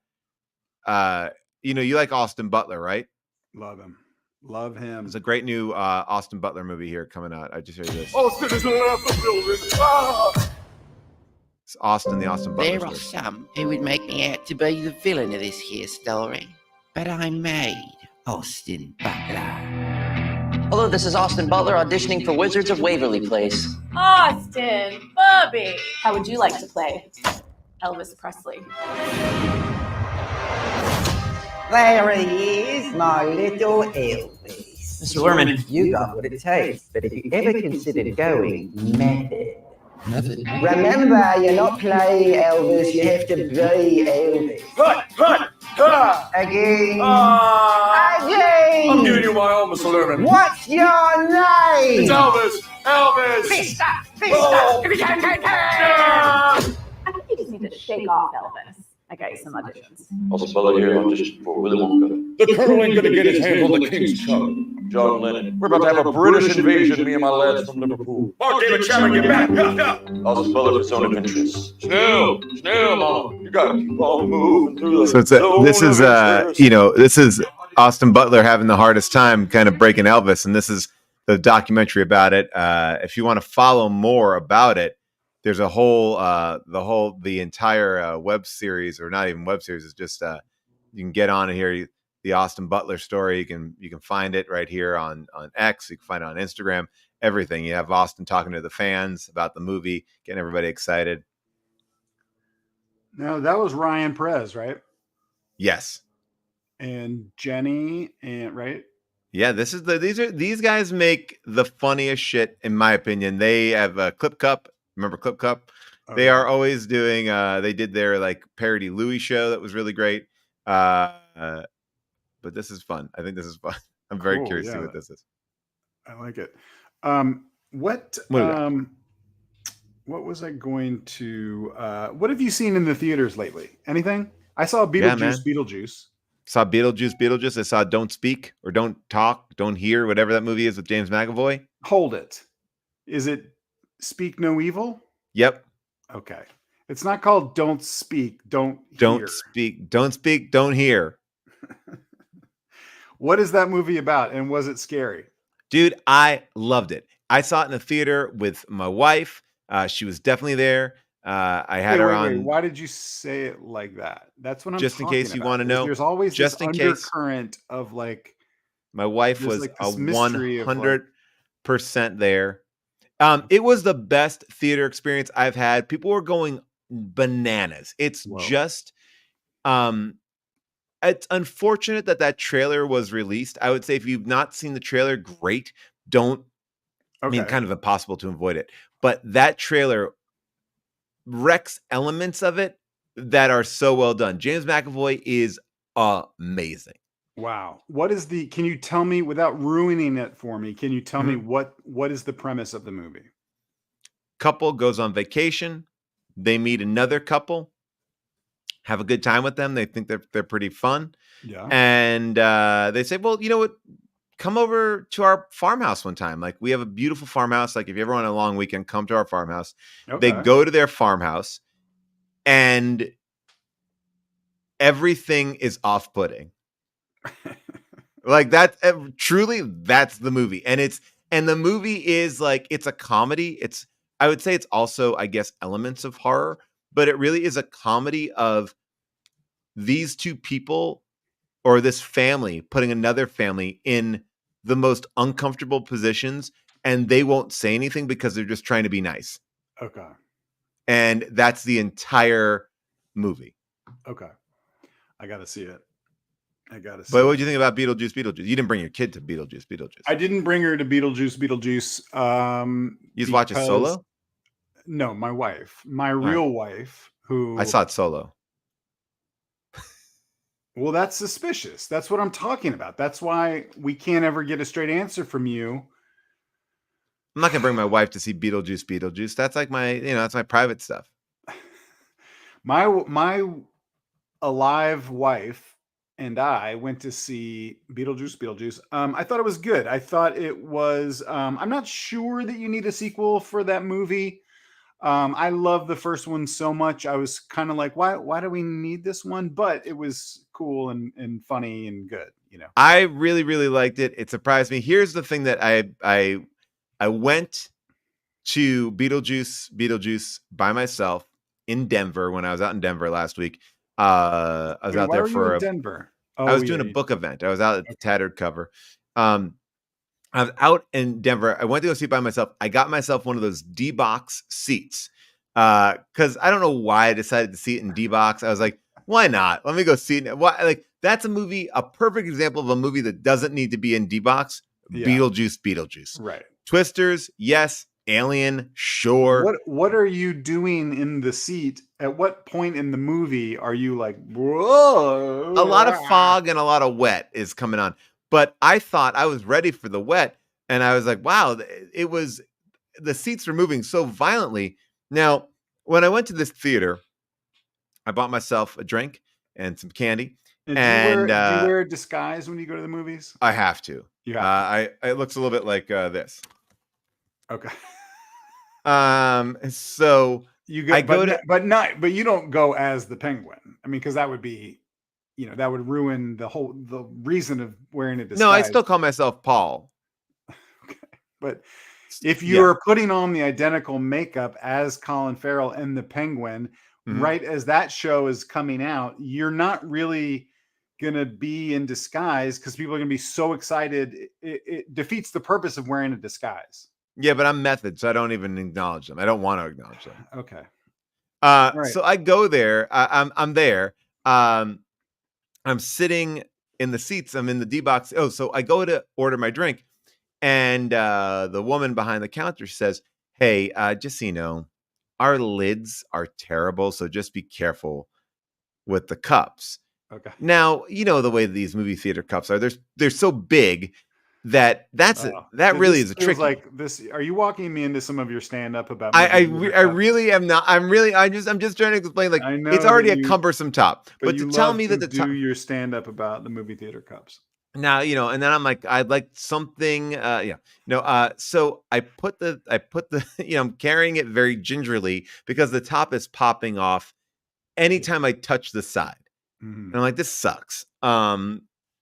like Austin Butler, right?
Love him. Love him.
There's a great new Austin Butler movie here coming out. I just heard this.
Austin is left the building.
It's Austin, the Austin Butler.
There are some who would make me out to be the villain of this here story, but I made Austin Butler.
Hello, this is Austin Butler auditioning for Wizards of Waverly Place.
Austin, Bubby. How would you like to play Elvis Presley?
There he is, my little Elvis.
Mr. Lerman.
You got what it takes, but if you ever considered going method. Remember, you're not playing Elvis, you have to be Elvis.
Cut!
Again.
Again! I'm giving you my own, Mr. Lerman.
What's your name?
It's Elvis! Elvis!
Vista!
Oh.
If you can! I think you just need to shake off Elvis. I got you some auditions.
Austin Butler here, audition for Willy Wonka. The colonel ain't gonna get his hands on the king's tongue. John Lennon. We're about to have a British invasion, me and my lads from Liverpool. Oh, David Chapman, get back! Austin Butler for Zone of Interest. Snell, mama. You gotta keep on moving through the
this is Austin Butler having the hardest time kind of breaking Elvis, and this is the documentary about it. If you want to follow more about it, there's a whole the entire web series, or not even web series. It's just you can get on it here. The Austin Butler story. You can find it right here on X. You can find it on Instagram. Everything. You have Austin talking to the fans about the movie, getting everybody excited.
No, that was Ryan Perez, right?
Yes.
And Jenny, and right.
Yeah, these guys make the funniest shit, in my opinion. They have a Clip Cup. Remember Clip Cup? Okay. They are always doing. They did their like parody Louis show that was really great. But this is fun. I think this is fun. I'm very curious to see what this is.
I like it. What was I going to? What have you seen in the theaters lately? Anything? I saw Beetlejuice.
Saw Beetlejuice. I saw Don't Speak or Don't Talk, Don't Hear, whatever that movie is with James McAvoy.
Hold it. Is it Speak No Evil?
Yep.
Okay. It's not called Don't Speak, Don't Hear.
Don't Speak, Don't Hear.
What is that movie about, and was it scary?
Dude, I loved it. I saw it in the theater with my wife. She was definitely there. I had her on.
Wait. Why did you say it like that? That's what I'm
just in case you want to know.
There's always
just
this undercurrent of like.
My wife was like 100% there. It was the best theater experience I've had. People were going bananas. It's just, it's unfortunate that trailer was released. I would say if you've not seen the trailer, great. Don't. I mean, kind of impossible to avoid it. But that trailer wrecks elements of it that are so well done. James McAvoy is amazing.
Wow. Can you tell me, without ruining it for me, can you tell me what is the premise of the movie?
Couple goes on vacation. They meet another couple, have a good time with them. They think they're pretty fun.
Yeah.
And they say, well, you know what? Come over to our farmhouse one time. Like, we have a beautiful farmhouse. Like, if you ever want a long weekend, come to our farmhouse. Okay. They go to their farmhouse and everything is off-putting. Like that, truly, that's the movie. And the movie is like, it's a comedy. I would say it's also, I guess, elements of horror, but it really is a comedy of these two people or this family putting another family in the most uncomfortable positions, and they won't say anything because they're just trying to be nice.
Okay.
And that's the entire movie.
Okay. I got to see it.
But what did you think about Beetlejuice? You didn't bring your kid to Beetlejuice.
I didn't bring her to Beetlejuice.
You just watch it solo?
No, my wife. My real wife, who...
I saw it solo.
Well, that's suspicious. That's what I'm talking about. That's why we can't ever get a straight answer from you.
I'm not going to bring my wife to see Beetlejuice. That's like that's my private stuff.
My alive wife and I went to see Beetlejuice. I thought it was good. I thought it was, I'm not sure that you need a sequel for that movie. I love the first one so much. I was kind of like, why do we need this one? But it was cool and funny and good, you know.
I really, really liked it. It surprised me. Here's the thing that I went to Beetlejuice by myself in Denver when I was out in Denver last week. I was out there for
Denver.
I was doing a book event. I was out at the Tattered Cover. I was out in Denver. I went to go see it by myself. I got myself one of those D-box seats because I don't know why I decided to see it in D-box. I was like, why not? Let me go see it. Why? Like that's a perfect example of a movie that doesn't need to be in D-box. Yeah. Beetlejuice.
Right.
Twisters, yes. Alien, sure.
What are you doing in the seat? At what point in the movie are you like, whoa?
A lot of fog and a lot of wet is coming on. But I thought I was ready for the wet. And I was like, wow, the seats were moving so violently. Now, when I went to this theater, I bought myself a drink and some candy.
Do you wear a disguise when you go to the movies?
I have to. It looks a little bit like this.
Okay.
So
you go, but you don't go as the Penguin. I mean, because that would be, that would ruin the reason of wearing a disguise.
No, I still call myself Paul.
Okay. But if you are putting on the identical makeup as Colin Farrell and the Penguin, right as that show is coming out, you're not really gonna be in disguise because people are gonna be so excited. It defeats the purpose of wearing a disguise.
Yeah, but I'm method, so I don't even acknowledge them. I don't want to acknowledge them.
Okay.
Right. So I go there. I'm there. I'm sitting in the seats. I'm in the D-box. Oh, so I go to order my drink, and the woman behind the counter says, "Hey, just so you know, our lids are terrible, so just be careful with the cups."
Okay.
Now, you know the way these movie theater cups are. They're so big that really is a trick.
Like this. Are you walking me into some of your stand-up about?
I really am not. I'm just trying to explain. Like it's already a cumbersome top, but to tell me that the top.
Do your stand-up about the movie theater cups.
Now and then I'm like, I'd like something. So I put the. I'm carrying it very gingerly because the top is popping off anytime I touch the side, and I'm like, this sucks.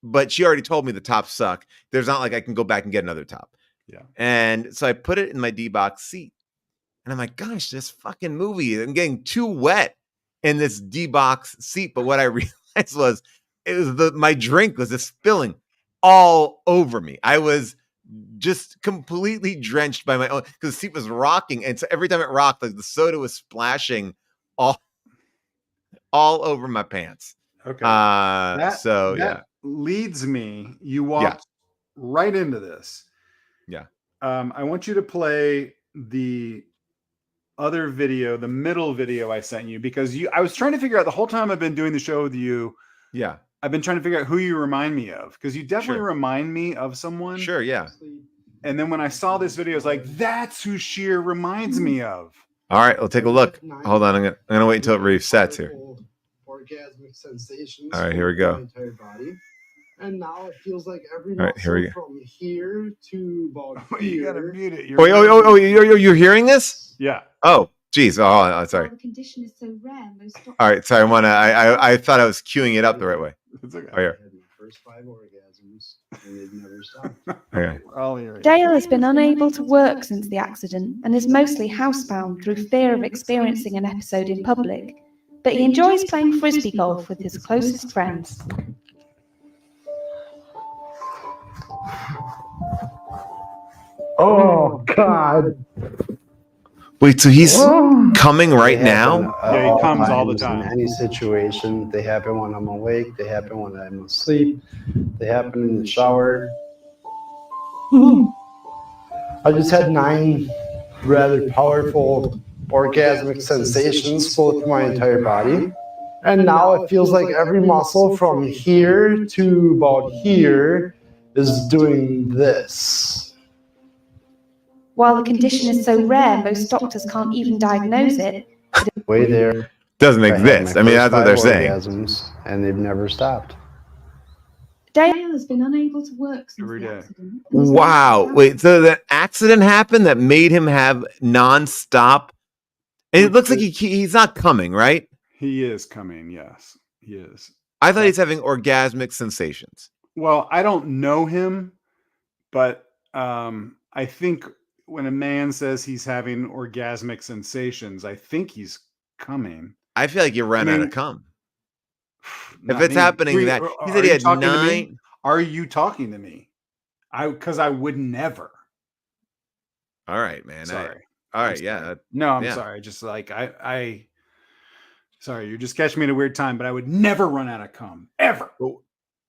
But she already told me the tops suck. There's not like I can go back and get another top.
Yeah.
And so I put it in my D-box seat. And I'm like, gosh, this fucking movie, I'm getting too wet in this D-box seat. But what I realized was my drink was just spilling all over me. I was just completely drenched by my own because the seat was rocking. And so every time it rocked, like the soda was splashing all over my pants.
Okay.
That
leads me. You walked right into this.
Yeah.
I want you to play the other video, the middle video I sent you, because I was trying to figure out the whole time I've been doing the show with you.
Yeah.
I've been trying to figure out who you remind me of, because you definitely remind me of someone.
Sure. Yeah.
And then when I saw this video, I was like, that's who Scheer reminds me of.
All right. We'll take a look. Hold on. I'm gonna wait until it resets here.
Orgasmic sensations.
All right, here we go.
My entire body. And now it feels like every
muscle here we go.
From here to about here.
You gotta mute it.
You're hearing this?
Yeah.
Oh, geez. Oh, sorry.
The condition is so rare.
All right, sorry. I thought I was queuing it up the right way.
It's okay.
Oh, here.
I had my first 5 orgasms, and they've never stopped.
Okay.
Dale has been unable to work since the accident and is mostly housebound through fear of experiencing an episode in public. But he enjoys playing frisbee golf with his closest friends.
Oh, God.
Wait, so he's coming right now?
Yeah, he comes all the time.
In any situation. They happen when I'm awake. They happen when I'm asleep. They happen in the shower. I just had 9 rather powerful orgasmic sensations flow through my entire body. And now it feels like every muscle from here to about here is doing this.
While the condition is so rare, most doctors can't even diagnose it.
Way there.
Doesn't exist. I mean, that's what they're saying.
Orgasms, and they've never stopped.
Dale has been unable to work since
Every
the
day.
accident.
Wow. Wait, so that accident happened that made him have nonstop And it looks like he's not coming, right?
He is coming. Yes, he is.
I thought he's having orgasmic sensations.
Well, I don't know him, but I think when a man says he's having orgasmic sensations, I think he's coming.
I feel like you ran out of cum. If
Not
it's
me.
happening
Wait,
that he
are
said he
you
had
talking to me?
9.
Are you talking to me? Because I would never.
All right, man.
Sorry.
All
I'm
right, yeah.
sorry. No, I'm
yeah.
sorry. Just like I sorry, you're just catching me at a weird time, but I would never run out of cum. Ever.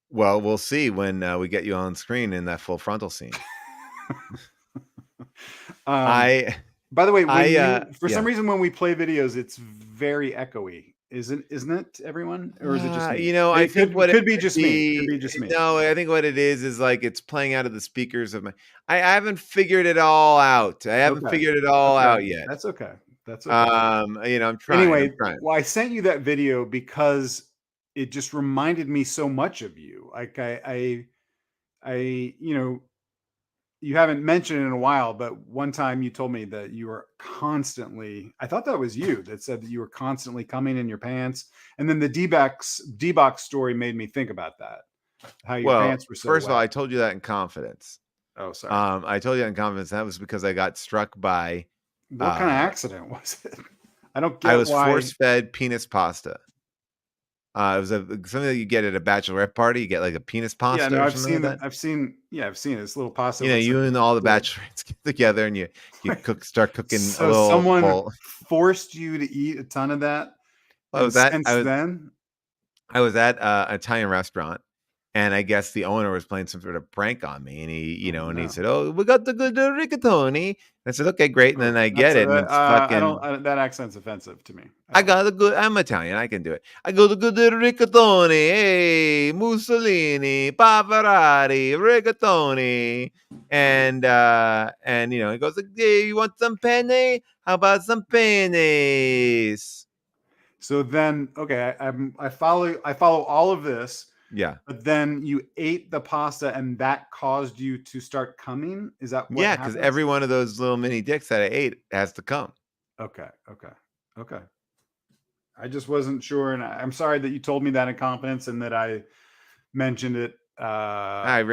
Well, we'll see when we get you on screen in that full frontal scene.
By the way, for some
yeah.
reason when we play videos, it's very echoey. Isn't it, everyone? Or is it just me?
I think what
could be just me. Could be just me.
No, I think what it is like it's playing out of the speakers of my. I haven't figured it all out. I haven't figured it all out yet.
That's okay. That's okay.
I'm trying.
Anyway,
I'm trying.
well, I sent you that video because it just reminded me so much of you. Like I you haven't mentioned it in a while, but one time you told me that you were constantly, I thought that was you that said that you were constantly coming in your pants. And then the D-box story made me think about that. How your pants were so
first
wet.
of all, I told you that in confidence.
Oh, sorry.
I told you that in confidence. That was because I got struck by.
What kind of accident was it? I don't get
I was
why.
force-fed penis pasta. It was something that you get at a bachorette party. You get like a penis pasta.
Yeah, no,
I've seen
it. I've seen this little pasta.
You and all the bachelorettes get together and you start cooking
so
a little
someone
bowl.
Forced you to eat a ton of that.
I was at an Italian restaurant, and I guess the owner was playing some sort of prank on me, and he, and he said, "Oh, we got the good rigatoni." I said, "Okay, great." And then I get it, and it's fucking.
That accent's offensive to me.
I'm Italian. I can do it. I go to good rigatoni. Hey, Mussolini, Pavarotti, rigatoni, and he goes, "Hey, you want some penne? How about some pennies?"
So then, okay, I follow all of this.
Yeah.
But then you ate the pasta and that caused you to start coming? Is that what
because every one of those little mini dicks that I ate has to come.
Okay. I just wasn't sure, and I'm sorry that you told me that in confidence and that I mentioned it.
I'm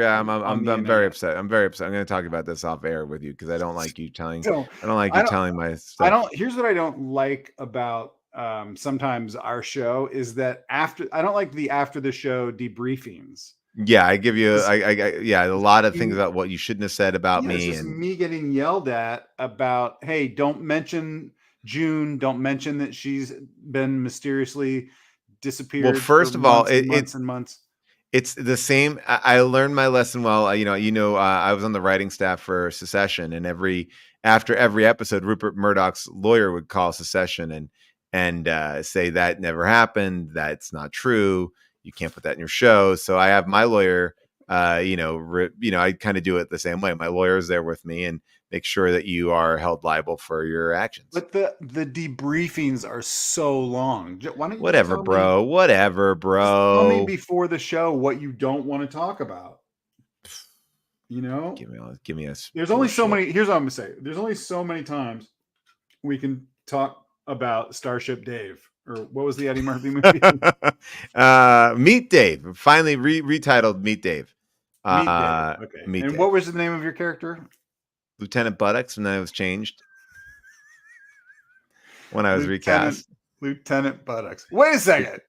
very upset. I'm very upset. I'm going to talk about this off air with you because I don't like you telling. Telling my stuff.
Here's what I don't like about sometimes our show is that I don't like the after the show debriefings.
Yeah, I give you a lot of things about what you shouldn't have said about me.
It's just me getting yelled at about, hey, don't mention June, don't mention that she's been mysteriously disappeared.
Well, first of all,
months and months.
It's the same. I learned my lesson well. I was on the writing staff for Secession, and after every episode, Rupert Murdoch's lawyer would call Secession and say that never happened. That's not true. You can't put that in your show. So I have my lawyer. I kind of do it the same way. My lawyer is there with me and make sure that you are held liable for your actions.
But the debriefings are so long. Why don't you
Whatever, bro.
Tell me before the show what you don't want to talk about. Give
me a.
There's only so many. Here's what I'm gonna say. There's only so many times we can talk about Starship Dave, or what was the Eddie Murphy movie?
Meet Dave. Finally retitled Meet Dave.
Meet Dave. Okay. And
Dave.
What was the name of your character?
Lieutenant Buttocks, and then it was changed when I was recast.
Lieutenant Buttocks. Wait a second.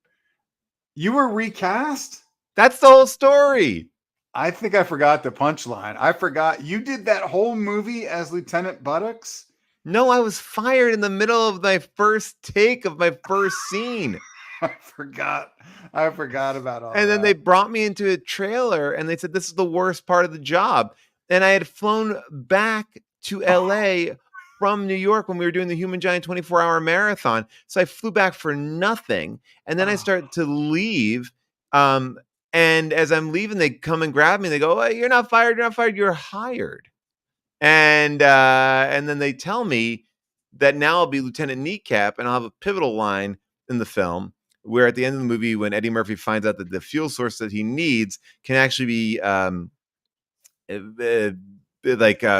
You were recast?
That's the whole story.
I think I forgot the punchline. I forgot you did that whole movie as Lieutenant Buttocks?
No, I was fired in the middle of my first take of my first scene.
I forgot about all
that. And then they brought me into a trailer and they said, this is the worst part of the job. And I had flown back to LA from New York when we were doing the Human Giant 24-hour marathon. So I flew back for nothing. And then I started to leave. And as I'm leaving, they come and grab me. They go, oh, you're not fired. You're hired. And then they tell me that now I'll be Lieutenant Kneecap and I'll have a pivotal line in the film where at the end of the movie, when Eddie Murphy finds out that the fuel source that he needs can actually be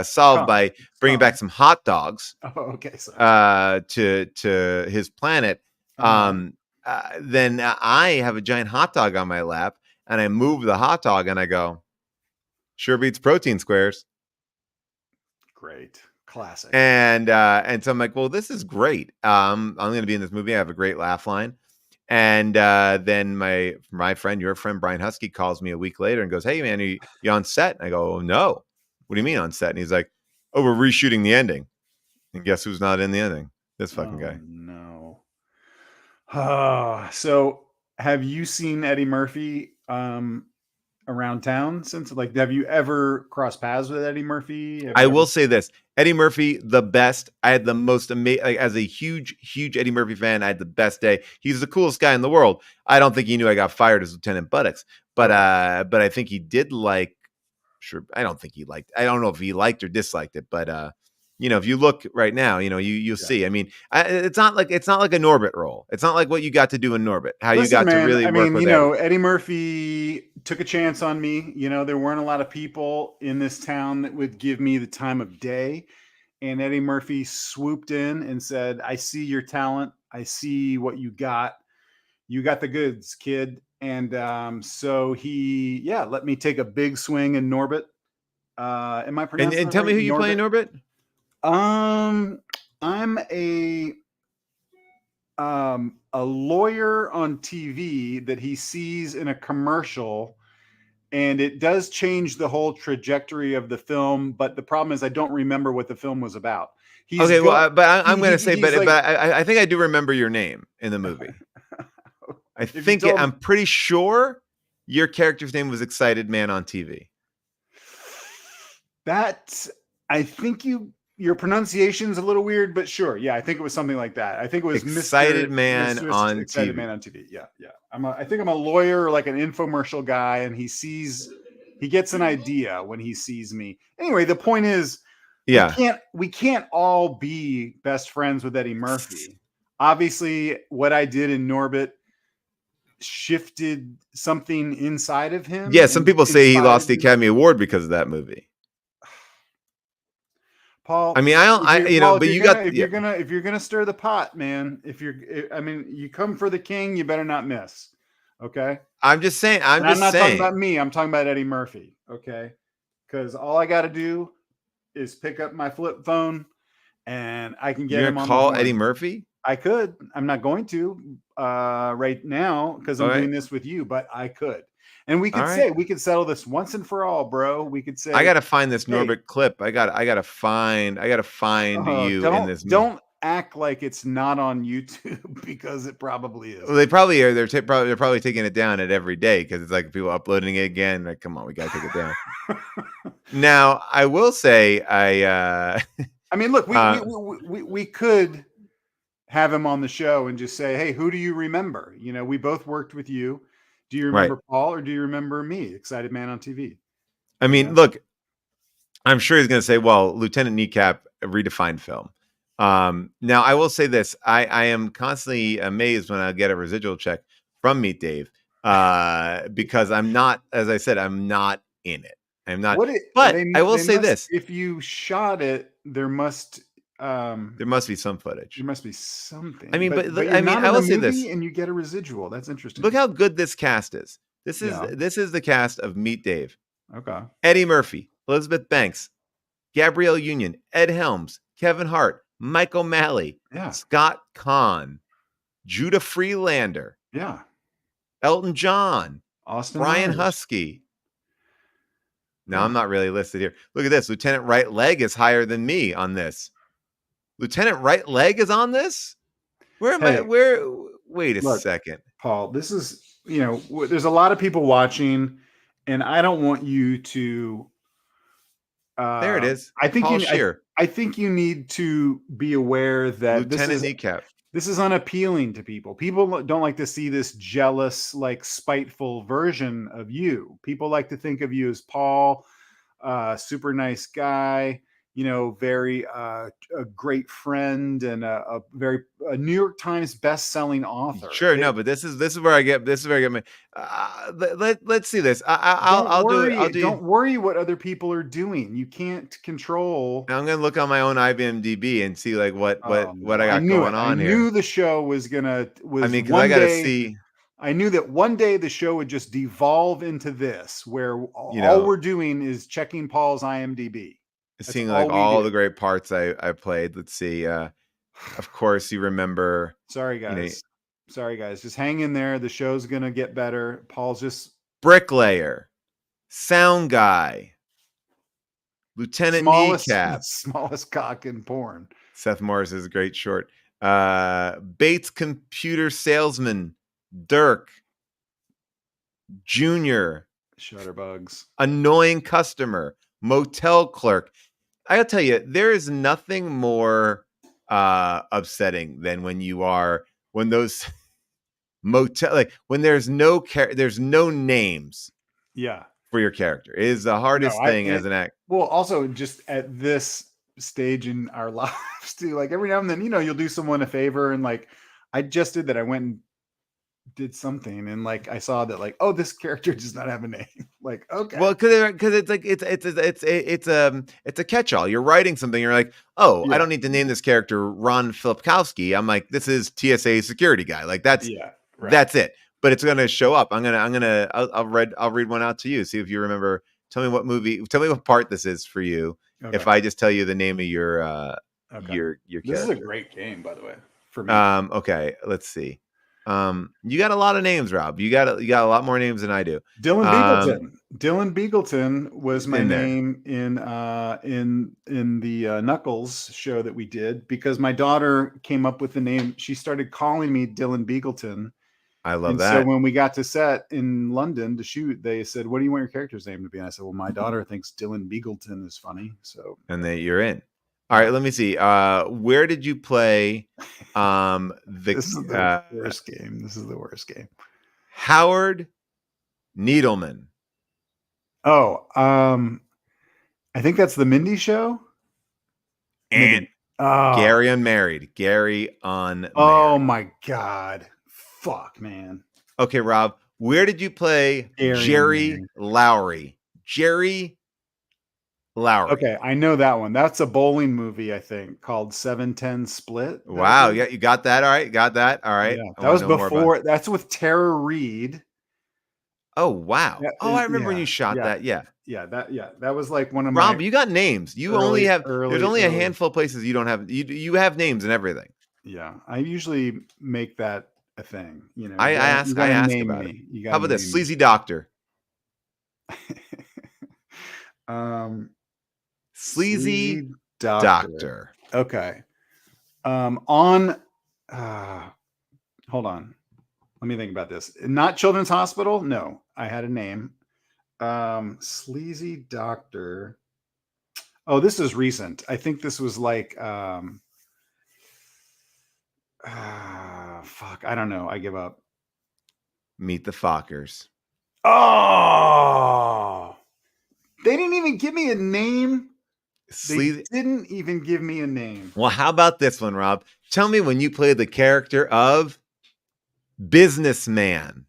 solved by bringing back some hot dogs.
Oh, okay. Sorry.
To his planet. Then I have a giant hot dog on my lap, and I move the hot dog, and I go, sure beats protein squares.
Great. Classic.
And so I'm like, well, this is great. I'm going to be in this movie. I have a great laugh line. And then my friend, your friend, Brian Husky, calls me a week later and goes, hey, man, are you on set? And I go, oh, no. What do you mean on set? And he's like, oh, we're reshooting the ending. And guess who's not in the ending? This fucking guy.
No. So have you seen Eddie Murphy around town since? Like, have you ever crossed paths with Eddie Murphy?
I will say this. Eddie Murphy, the best. I had the most amazing, as a huge Eddie Murphy fan, I had the best day. He's the coolest guy in the world. I don't think he knew I got fired as Lieutenant Buttocks, but I think he did like, sure. I don't know if he liked or disliked it, but if you look right now, you'll see. I mean, it's not like a Norbit role. It's not like what you got to do in Norbit. To really work with
Eddie Murphy took a chance on me. There weren't a lot of people in this town that would give me the time of day. And Eddie Murphy swooped in and said, I see your talent. I see what you got. You got the goods, kid. And so he, let me take a big swing in Norbit. Am I pronouncing
and tell me who you play in Norbit?
I'm a lawyer on TV that he sees in a commercial, and it does change the whole trajectory of the film. But the problem is I don't remember what the film was about.
I'm going to say, I think I do remember your name in the movie. I'm pretty sure your character's name was Excited Man on TV.
I think your pronunciation's a little weird, but sure. Yeah, I think it was something like that. I think it was
Excited Man on
Excited
TV.
Man on TV. Yeah. I think I'm a lawyer, like an infomercial guy, and he gets an idea when he sees me. Anyway, the point is, we can't all be best friends with Eddie Murphy. Obviously, what I did in Norbit shifted something inside of him.
Yeah, some people say he lost the Academy Award because of that movie.
Paul,
I mean,
if you're gonna stir the pot, man, you come for the king, you better not miss. Okay.
I'm just saying.
I'm not talking about me. I'm talking about Eddie Murphy. Okay. Because all I got to do is pick up my flip phone, and I can get him on.
Call Eddie Murphy.
I could. I'm not going to right now because I'm doing this with you, but I could. And we could we could settle this once and for all, bro. We could say,
I got to find this Norbit clip. I got to find you in this.
Don't act like it's not on YouTube because it probably is.
Well, they probably are. They're probably taking it down at every day because it's like people uploading it again. Like, come on, we got to take it down. Now, I will say,
look, we could have him on the show and just say, hey, who do you remember? We both worked with you. Do you remember Paul or do you remember me? Excited Man on TV.
I mean, look, I'm sure he's going to say, well, Lieutenant Kneecap, a redefined film. Now, I will say this. I am constantly amazed when I get a residual check from Meet Dave because I'm not, as I said, I'm not in it. I'm not. But I will say this.
If you shot it, there must
be some footage.
There must be something.
I mean, but I will say this,
and you get a residual. That's interesting.
Look how good this cast is. This is the cast of Meet Dave.
Okay.
Eddie Murphy, Elizabeth Banks, Gabrielle Union, Ed Helms, Kevin Hart, Mike O'Malley, Scott Kahn, Judah Freelander, Elton John, Brian Husky. Now, I'm not really listed here. Look at this. Lieutenant Right Leg is higher than me on this. Lieutenant Right Leg is on this? Wait a second.
Paul, this is, there's a lot of people watching, and I don't want you to.
There it is.
I think
Scheer.
I think you need to be aware that
Lieutenant Kneecap.
This is unappealing to people. People don't like to see this jealous, like spiteful version of you. People like to think of you as Paul, super nice guy. very a great friend and a New York Times best-selling author.
Sure, no, but this is where I get my. Let's see this.
Don't worry what other people are doing. You can't control.
I'm gonna look on my own IMDb and see like what I got going on here.
I knew the show was
because I gotta see.
I knew that one day the show would just devolve into this, where all we're doing is checking Paul's IMDb.
Seeing like all the great parts I played. Let's see. Of course, you remember.
Sorry, guys. Just hang in there. The show's gonna get better. Paul's just
bricklayer, sound guy, Lieutenant Kneecap,
smallest cock in porn.
Seth Morris is a great short. Bates computer salesman, Dirk, Junior,
Shutterbugs,
annoying customer, motel clerk. I gotta tell you, there is nothing more upsetting than when those motel, like when there's no names.
Yeah.
For your character, it is the hardest thing as an act.
Well, also just at this stage in our lives too, like every now and then, you'll do someone a favor, and like I just did that. I went and did something, and like I saw that, like, oh, this character does not have a name. Like, okay,
well, because it's like it's a catch-all. You're writing something, you're like, oh, I don't need to name this character Ron Filipkowski. I'm like, this is TSA security guy. Like that's that's it. But it's gonna show up. I'll read one out to you. See if you remember. Tell me what movie. Tell me what part this is for you. Okay. If I just tell you the name of your character.
This is a great game, by the way, for me.
Okay, let's see. You got a lot of names, Rob. You got a lot more names than I do.
Dylan Beagleton. Dylan Beagleton was my name in the Knuckles show that we did, because my daughter came up with the name. She started calling me Dylan Beagleton.
I love that.
So when we got to set in London to shoot, they said, "What do you want your character's name to be?" And I said, "Well, my daughter thinks Dylan Beagleton is funny." So
you're in. All right, let me see. Where did you play?
This is the worst game. This is the worst game.
Howard Needleman.
Oh, I think that's the Mindy Show.
And Gary Unmarried. Gary Unmarried.
Oh my God. Fuck, man.
Okay, Rob, where did you play Jerry Lowry? Jerry Lowry.
Okay, I know that one. That's a bowling movie, I think, called 7-10 Split.
Wow, yeah, you got that. All right, got that. All right.
Yeah, that was before. That's with Tara Reid.
Oh wow. I remember when you shot that. Yeah.
That was like one of
Rob, you got names. You only have. There's only a handful of places you don't have. You have names and everything.
Yeah, I usually make that a thing.
I ask about it. How about this? Sleazy Doctor. Sleazy Doctor.
Okay. Hold on. Let me think about this. Not Children's Hospital. No, I had a name. Sleazy Doctor. Oh, this is recent. I think this was like, fuck. I don't know. I give up.
Meet the Fockers.
Oh, they didn't even give me a name. They didn't even give me a name.
Well, how about this one, Rob? Tell me when you played the character of Businessman.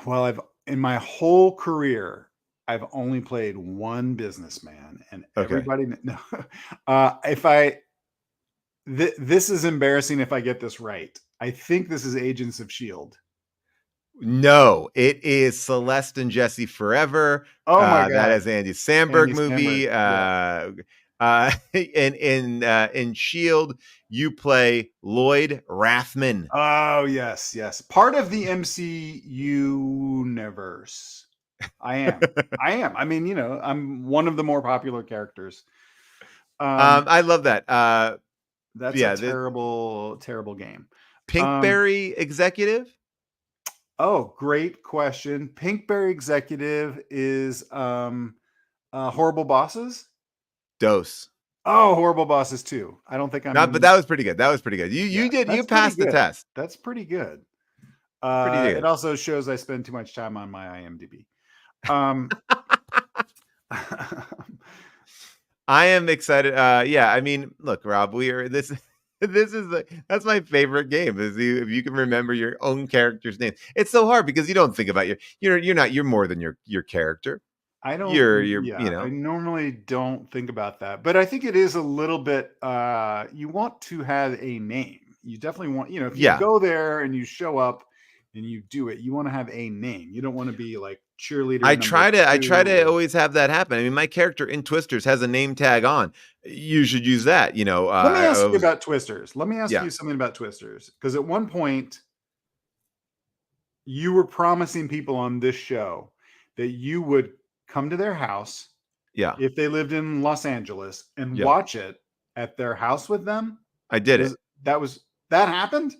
Well, in my whole career, I've only played one businessman, and everybody. No, this is embarrassing if I get this right. I think this is Agents of S.H.I.E.L.D.
No, it is Celeste and Jesse Forever.
Oh my God,
that is Andy Samberg movie. In S.H.I.E.L.D., you play Lloyd Rathman.
Oh yes, part of the MCU universe. I am. I mean, I'm one of the more popular characters.
I love that.
That's a terrible game.
Pinkberry Executive.
Oh, great question. Pinkberry Executive is Horrible Bosses.
Dose.
Oh, Horrible Bosses too. I don't think I'm
not, but that was pretty good. You passed the test.
That's pretty good. It also shows I spend too much time on my IMDb.
I am excited. Yeah, I mean, look, Rob, we are this. This is that's my favorite game. Is if you can remember your own character's name. It's so hard because you don't think about you're more than your character.
I don't.
You're
Yeah, I normally don't think about that, but I think it is a little bit. You want to have a name. You definitely want. If you go there and you show up and you do it, you want to have a name. You don't want to be like cheerleader.
I try to always have that happen. I mean, my character in Twisters has a name tag on. You should use that.
Let me ask you about Twisters. Let me ask you something about Twisters, because at one point you were promising people on this show that you would come to their house, if they lived in Los Angeles, and watch it at their house with them.
I did it.
That happened?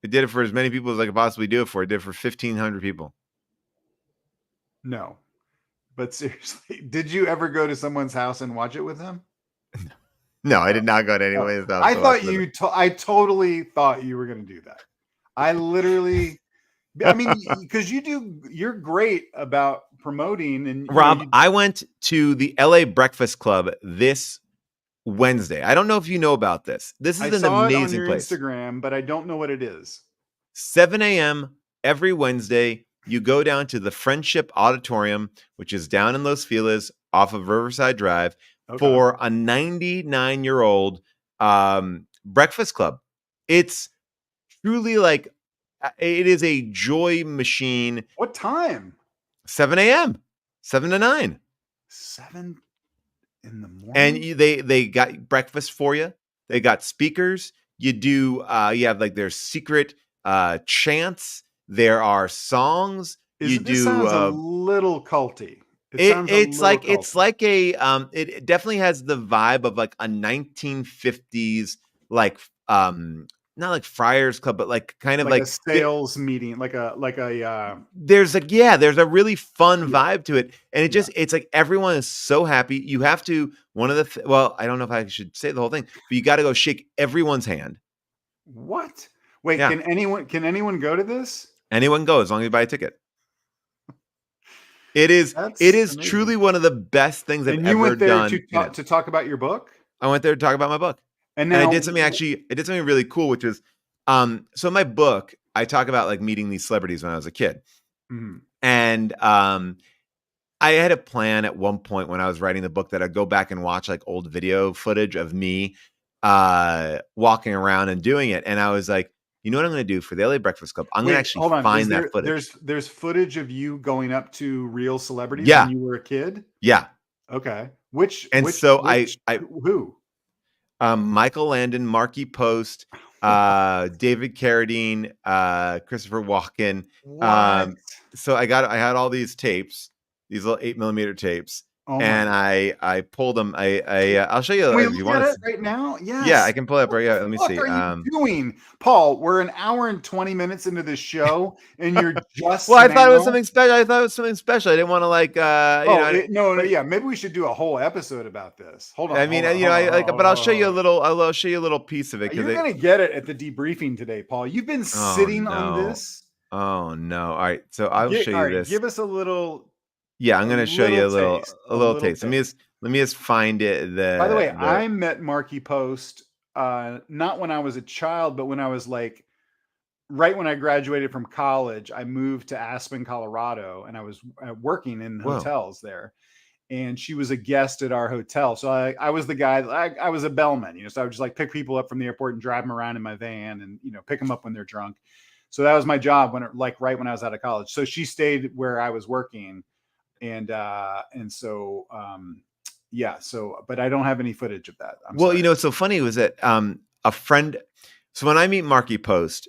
I did it for as many people as I could possibly do it for. I did it for 1,500 people.
No, but seriously, did you ever go to someone's house and watch it with them?
No, I did not go to anyone's house.
I thought you. I totally thought you were going to do that. I literally. I mean, because you're great about promoting. And
Rob, I went to the LA Breakfast Club this Wednesday. I don't know if you know about this. This is an amazing place.
Instagram, but I don't know what it is.
7 a.m. every Wednesday. You go down to the Friendship Auditorium, which is down in Los Feliz off of Riverside Drive, for a 99-year-old breakfast club. It's truly like, it is a joy machine.
What time?
7 a.m. 7 to 9.
7 in the morning.
And they got breakfast for you. They got speakers. You do. You have like their secret chants. There are songs.
This sounds a little culty.
It's like a it definitely has the vibe of like a 1950s like not like Friars Club, but like kind of like
a sales meeting, like a
there's a really fun vibe to it, and it's like everyone is so happy. You have to I don't know if I should say the whole thing, but you got to go shake everyone's hand.
What? Wait, can anyone go to this?
Anyone go, as long as you buy a ticket. It is amazing. Truly one of the best things I've ever done.
To talk about your book?
I went there to talk about my book. And I did something really cool, which was, so in my book, I talk about like meeting these celebrities when I was a kid.
Mm-hmm.
And I had a plan at one point when I was writing the book that I'd go back and watch like old video footage of me walking around and doing it. And I was like, you know what I'm going to do for the LA Breakfast Club? I'm going to actually find that footage.
There's footage of you going up to real celebrities
when
you were a kid?
Yeah.
Okay.
Who? Michael Landon, Marky Post, David Carradine, Christopher Walken. So I had all these tapes, these little 8mm tapes. And I pulled them. I'll show you if you want
it right now. Yes.
Yeah, I can pull it up right. Yeah, let me see.
What are you doing, Paul? We're an hour and 20 minutes into this show, and you're just.
Well, I thought it was something special. I didn't want to like.
Yeah. Maybe we should do a whole episode about this. Hold on.
But I'll show you a little. I'll show you a little piece of it.
You're gonna get it at the debriefing today, Paul. You've been sitting on this.
Oh no! All right, so I'll show you this.
Give us a little.
Yeah, I'm going to show you a little taste. Let me just find it.
By the way, I met Marky Post not when I was a child, but when I was like right when I graduated from college. I moved to Aspen, Colorado, and I was working in hotels there. And she was a guest at our hotel, so I was the guy. I was a bellman, so I would just like pick people up from the airport and drive them around in my van, and pick them up when they're drunk. So that was my job right when I was out of college. So she stayed where I was working. But I don't have any footage of that.
Sorry. What's so funny was that a friend. So when I meet Marky Post,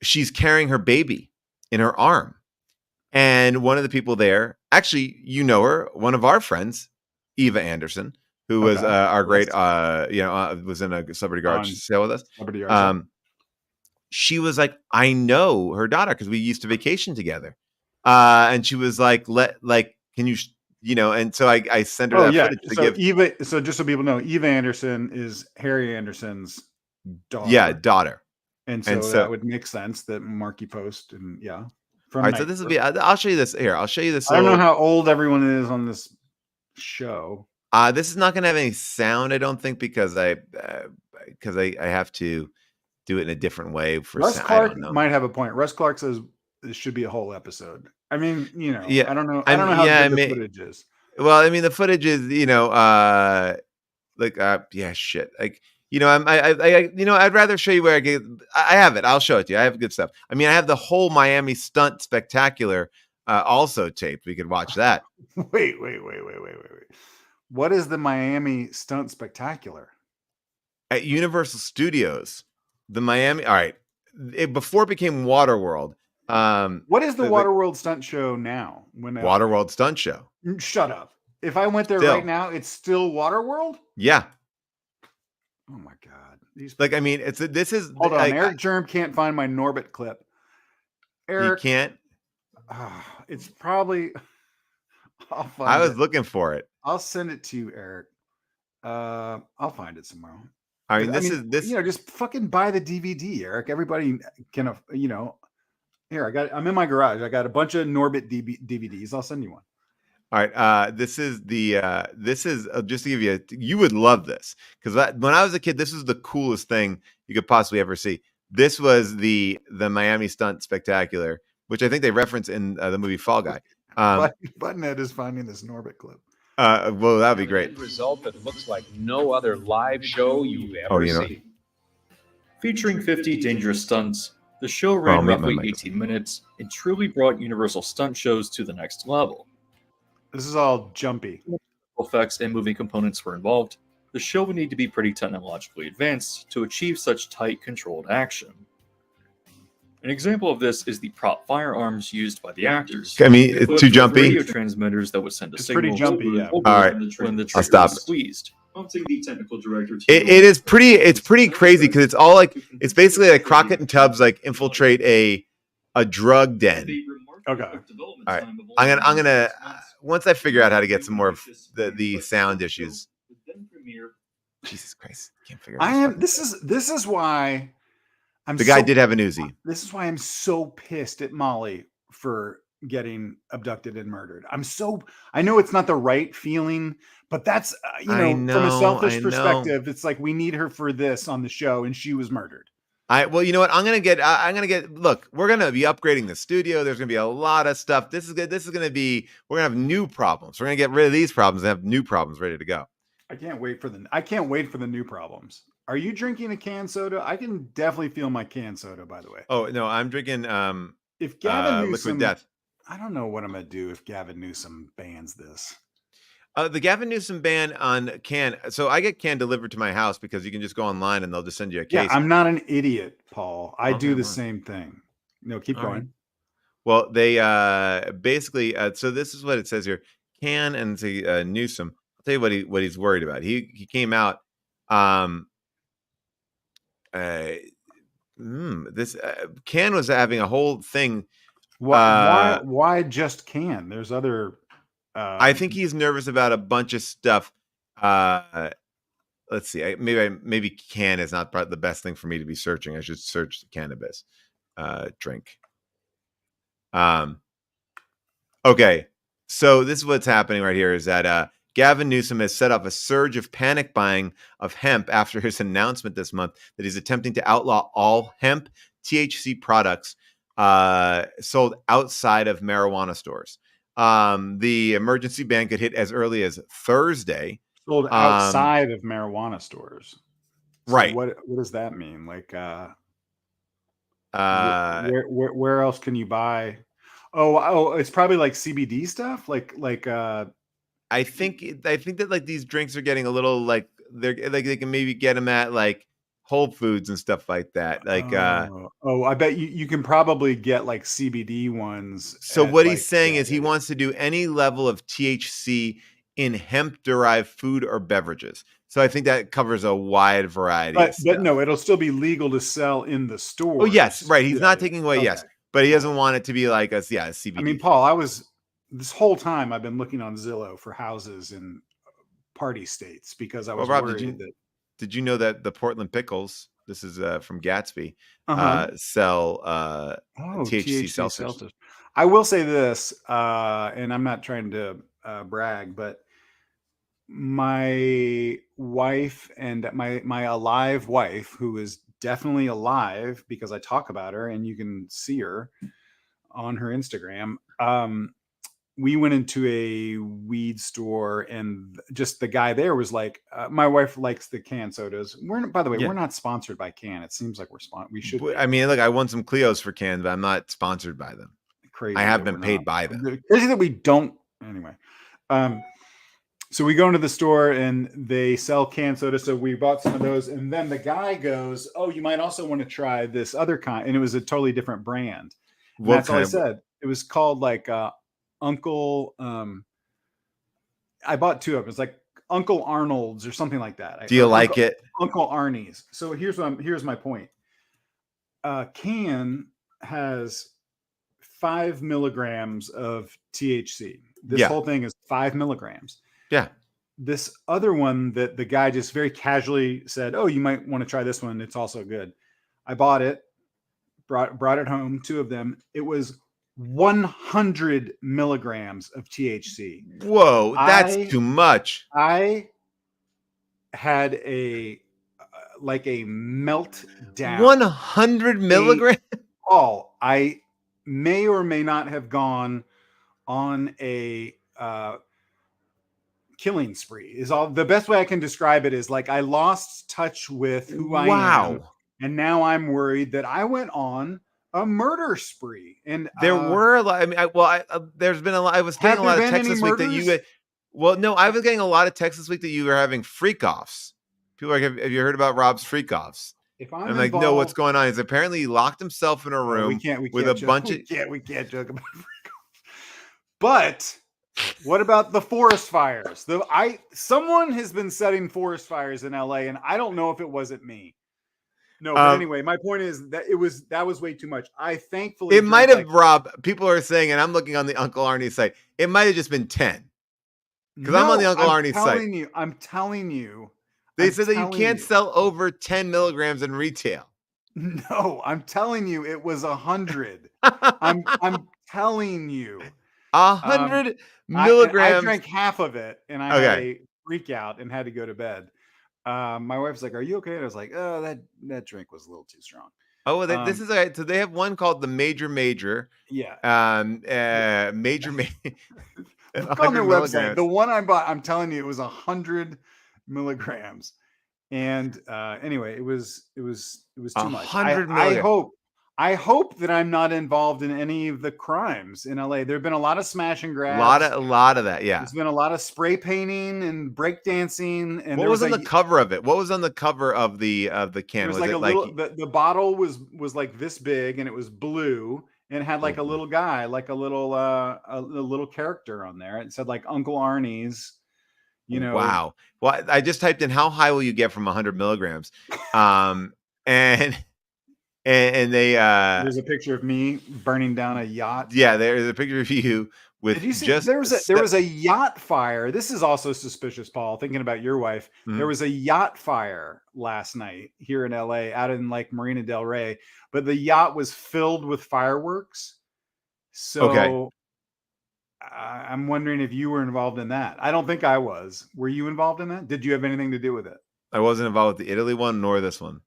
she's carrying her baby in her arm, and one of the people there, actually, her, one of our friends, Eva Anderson, who was our great, was in a Celebrity Garage sale with us. Celebrity Garage. She was like, I know her daughter because we used to vacation together. And she was like, can you, and so I sent her that footage
Eva, so just so people know, Eva Anderson is Harry Anderson's daughter.
Yeah, daughter.
And so that would make sense that Marky Post from
All right, so this will be. I'll show you this here. I'll show you this.
I don't know how old everyone is on this show.
This is not going to have any sound, I don't think, because I have to do it in a different way for
Russ
sound.
Clark
I don't know.
might have a point. Russ Clark says this should be a whole episode. I mean,
Yeah,
I don't know. I don't know how good the footage is.
Well, I mean, the footage is, shit. Like, I'd rather show you where I have it. I'll show it to you. I have good stuff. I mean, I have the whole Miami Stunt Spectacular also taped. We could watch that.
Wait. What is the Miami Stunt Spectacular?
At Universal Studios, the Miami. All right. Before it became Waterworld.
What is the Waterworld Stunt Show now?
Waterworld Stunt Show.
Shut up. If I went there right now, it's still Waterworld?
Yeah.
Oh my God.
Hold
on. Eric Germ can't find my Norbit clip. Eric.
You can't?
It's probably.
I was looking for it.
I'll send it to you, Eric. I'll find it somewhere.
I mean, this.
Just fucking buy the DVD, Eric. Everybody can, here, I'm in my garage. I got a bunch of Norbit DVDs. I'll send you one.
All right. This is just to give you you would love this, because when I was a kid, this was the coolest thing you could possibly ever see. This was the Miami Stunt Spectacular, which I think they reference in the movie Fall Guy.
Buttonhead is finding this Norbit clip.
Well, that'd be great.
End result that looks like no other live show you've ever seen.
Featuring 50 dangerous stunts, the show ran roughly 18 minutes and truly brought Universal stunt shows to the next level.
This is all jumpy.
Effects and moving components were involved. The show would need to be pretty technologically advanced to achieve such tight, controlled action. An example of this is the prop firearms used by the actors.
I mean, it's too jumpy.
Radio transmitters that would send a signal.
Pretty jumpy, yeah.
All right,
when the
I'll
trigger
stop.
was squeezed. The technical director.
It is pretty. It's pretty crazy because it's all like it's basically like Crockett and Tubbs like infiltrate a drug den.
Okay.
All right. I'm gonna once I figure out how to get some more of the sound issues. Jesus Christ, can't figure.
This is why.
The guy did have an Uzi.
This is why I'm so pissed at Molly for getting abducted and murdered. I know it's not the right feeling, but that's from a selfish perspective, it's like we need her for this on the show, and she was murdered.
Well, you know what? I'm gonna get. Look, we're gonna be upgrading the studio. There's gonna be a lot of stuff. This is good. This is gonna be. We're gonna have new problems. We're gonna get rid of these problems and have new problems ready to go.
I can't wait for the new problems. Are you drinking a canned soda? I can definitely feel my canned soda, by the way.
Oh no, I'm drinking
if Gavin Newsom,
Liquid Death.
I don't know what I'm gonna do if Gavin Newsom bans this.
The Gavin Newsom ban on can. So I get can delivered to my house because you can just go online and they'll just send you a case.
Yeah, I'm not an idiot, Paul. I do the same thing. No, keep going.
Right. Well, they basically. So this is what it says here: can and say Newsom. I'll tell you what he's worried about. He came out. This Can was having a whole thing.
Why just Can? There's other.
I think he's nervous about a bunch of stuff. Let's see. Maybe Can is not the best thing for me to be searching. I should search the cannabis drink. Okay, so this is what's happening right here. Is that Gavin Newsom has set off a surge of panic buying of hemp after his announcement this month that he's attempting to outlaw all hemp THC products sold outside of marijuana stores. The emergency ban could hit as early as Thursday.
Sold outside of marijuana stores. So
right.
What does that mean? Like, where else can you buy? Oh, it's probably like CBD stuff. Like.
I think that like these drinks are getting a little like they can maybe get them at like Whole Foods and stuff like that. Like,
I bet you can probably get like CBD ones.
So what he's saying is he wants to do any level of THC in hemp-derived food or beverages. So I think that covers a wide variety.
But no, it'll still be legal to sell in the store.
Oh yes, right. He's not taking away. Okay. Yes, but he doesn't want it to be like a CBD.
I mean, Paul, this whole time I've been looking on Zillow for houses in party states because I was worried that.
Did you know that the Portland Pickles, this is from Gatsby, sell THC seltzers?
I will say this, and I'm not trying to brag, but my wife and my alive wife, who is definitely alive because I talk about her and you can see her on her Instagram. We went into a weed store and just the guy there was like, my wife likes the canned sodas. By the way,
Yeah.
we're not sponsored by Can. It seems like we should be.
I mean, look, I won some Clios for cans, but I'm not sponsored by them.
Crazy.
I have
that
been
we're
paid
not.
by them.
Crazy that we don't. Anyway. So we go into the store and they sell canned soda. So we bought some of those. And then the guy goes, "Oh, you might also want to try this other kind." And it was a totally different brand. And that's all I said. It was called like Uncle. I bought two of them. It's like Uncle Arnold's or something like that.
Do you like it?
Uncle Arnie's. So here's my point. Can has 5 milligrams of THC. This whole thing is 5 milligrams.
Yeah.
This other one that the guy just very casually said, "Oh, you might want to try this one. It's also good." I bought it, brought it home, 2 of them. It was 100 milligrams of THC.
Whoa, that's too much.
I had a meltdown.
100 milligrams?
I may or may not have gone on a killing spree. Is all the best way I can describe it is like I lost touch with who I am. And now I'm worried that I went on a murder spree. And
there were a lot. I mean, there's been a lot. I was getting a lot of texts this week that you. Well, no, I was getting a lot of texts this week that you were having freak offs. People are like, have you heard about Rob's freak offs? I'm like, no, what's going on? Is apparently he locked himself in a room with a bunch of.
We can't joke about freak offs. But what about the forest fires? Someone has been setting forest fires in LA, and I don't know if it wasn't me. No, but anyway, my point is that that was way too much. I thankfully
it might have Rob. People are saying, and I'm looking on the Uncle Arnie site. It might have just been 10 because I'm on the Uncle Arnie site.
I'm telling you,
they said that you can't sell over 10 milligrams in retail.
No, I'm telling you, it was 100. I'm telling you,
100 milligrams.
I drank half of it, and I had a freak out and had to go to bed. My wife's like, "Are you okay?" And I was like, "Oh, that drink was a little too strong."
Oh, well, this is all right. So they have one called the Major.
Yeah.
Major.
Look on their website. The one I bought, I'm telling you, it was 100 milligrams. And anyway, it was too much.
100 milligrams.
I hope that I'm not involved in any of the crimes in LA. There have been a lot of smash and grabs.
A lot of that, yeah.
There's been a lot of spray painting and breakdancing. And
what was on the cover of it? What was on the cover of the can?
Was like a little. The bottle was like this big, and it was blue, and it had like a little guy, like a little character on there. It said like Uncle Arnie's. You know.
Wow. Well, I just typed in how high will you get from 100 milligrams, and they
there's a picture of me burning down a yacht.
Yeah, there's a picture of you with.
Did you see? There was a yacht fire. This is also suspicious, Paul. Thinking about your wife, there was a yacht fire last night here in LA, out in like Marina Del Rey, but the yacht was filled with fireworks. So I'm wondering if you were involved in that. I don't think I was. Were you involved in that? Did you have anything to do with it?
I wasn't involved with the Italy one nor this one.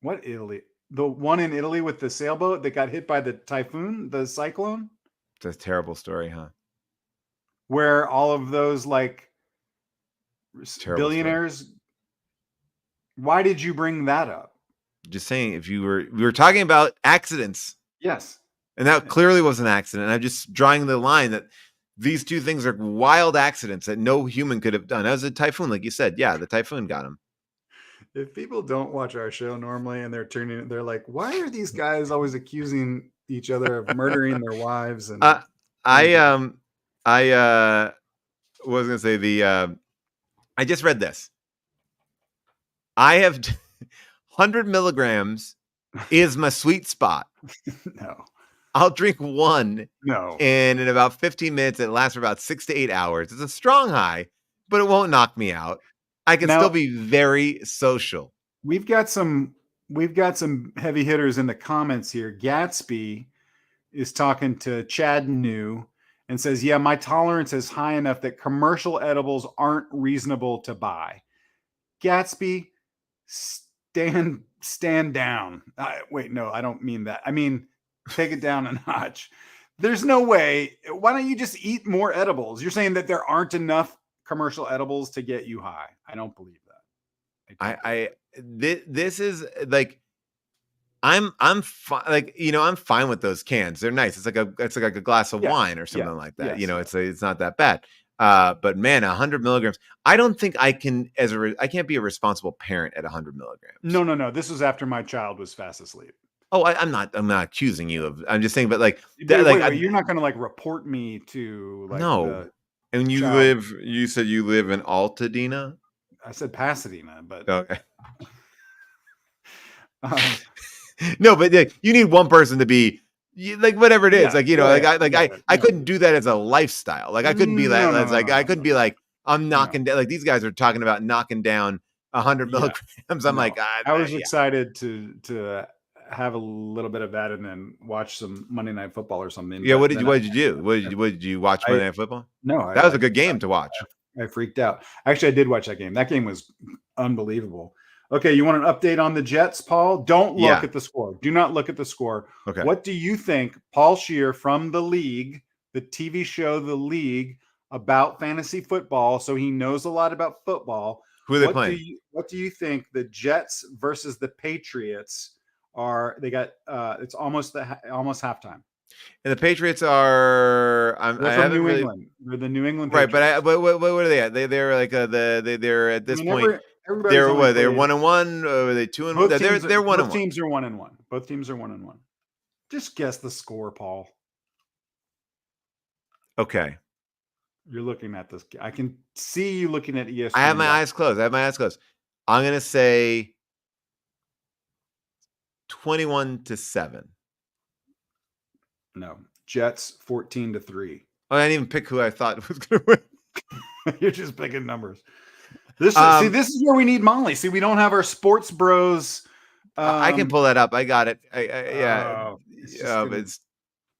What Italy? The one in Italy with the sailboat that got hit by the typhoon, the cyclone?
It's a terrible story, huh?
Where all of those like billionaires. Story. Why did you bring that up?
Just saying, we were talking about accidents.
Yes.
And that clearly was an accident. I'm just drawing the line that these two things are wild accidents that no human could have done. That was a typhoon, like you said. Yeah, the typhoon got him.
If people don't watch our show normally and they're like, why are these guys always accusing each other of murdering their wives? And
I was gonna say I just read this. I have 100 milligrams is my sweet spot.
No.
I'll drink one.
No.
And in about 15 minutes, it lasts for about 6 to 8 hours. It's a strong high, but it won't knock me out. I can still be very social.
We've got some heavy hitters in the comments here. Gatsby is talking to Chad New and says, yeah, my tolerance is high enough that commercial edibles aren't reasonable to buy. Gatsby, stand down. Wait, no, I don't mean that. I mean, take it down a notch. There's no way. Why don't you just eat more edibles? You're saying that there aren't enough commercial edibles to get you high. I don't believe that.
This is like, I'm fine. Like, you know, I'm fine with those cans. They're nice. It's like a glass of wine or something like that. You know, it's not that bad. But man, 100 milligrams. I don't think I can, I can't be a responsible parent at 100 milligrams.
No. This was after my child was fast asleep.
Oh, I'm not accusing you of. I'm just saying, but like,
wait, you're not going to like report me to like
no. And you said you live in Altadena.
I said Pasadena, but
okay. No, but you need one person to be like whatever it is, like, you know, I couldn't do that as a lifestyle. Like I couldn't be that. I couldn't be like, I'm knocking down. Like these guys are talking about knocking down 100 milligrams. I'm like,
I was excited to have a little bit of that and then watch some Monday Night Football or something.
Yeah, what did you do? What did you watch Monday Night Football?
No,
that was a good game to watch.
I freaked out. Actually, I did watch that game. That game was unbelievable. Okay, you want an update on the Jets, Paul? Don't look at the score. Do not look at the score.
Okay.
What do you think Paul Scheer from The League, the TV show The League, about fantasy football, so he knows a lot about football?
Who are they playing?
What do you think the Jets versus the Patriots are? They got it's almost halftime.
And the Patriots are
They're from New England. They're the New England
Patriots.
Patriots.
Right, but what are they at? They're like they're at this point. They're 1-1. Or are they 2-1? They're 1-1.
Both teams are 1-1. Both teams are 1-1. Just guess the score, Paul.
Okay.
You're looking at this. I can see you looking at ESPN.
I have my eyes closed. I'm gonna say 21-7.
No, Jets 14-3.
Oh, I didn't even pick who I thought was gonna win.
You're just picking numbers. This is where we need Molly. See, we don't have our sports bros.
I can pull that up. I got it.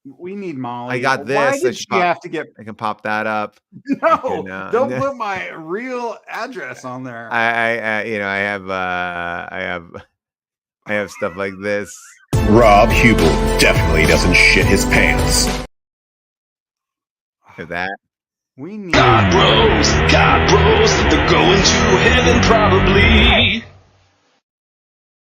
We need Molly.
I got this.
Why did she have to get?
I can pop that up.
No, don't put my real address on there.
I have stuff like this.
Rob Huebel definitely doesn't shit his pants.
That.
We need
God bros, they're going to heaven probably.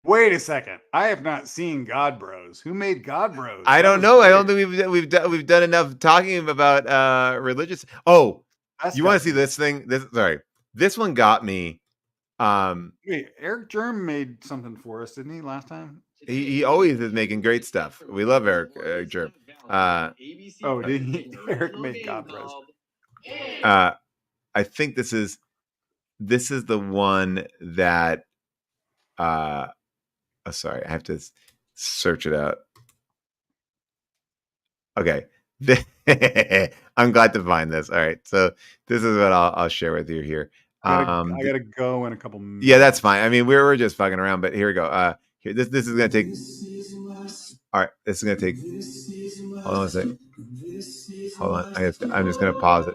Wait a second. I have not seen God Bros. Who made God Bros?
I don't know. I don't think we've done enough talking about religious. Oh, you want to see this thing? This one got me.
Wait, Eric Germ made something for us, didn't he, last time?
He always is making great stuff. We love Eric Germ.
Did he? Eric made God Bros.
I think this is the one that sorry, I have to search it out. Okay. I'm glad to find this. All right. So this is what I'll share with you here.
I gotta go in a couple minutes.
Yeah, that's fine. I mean, we're just fucking around, but here we go. Here, this is gonna take. All right, this is gonna take. Hold on a second. Hold on. I'm just gonna pause it.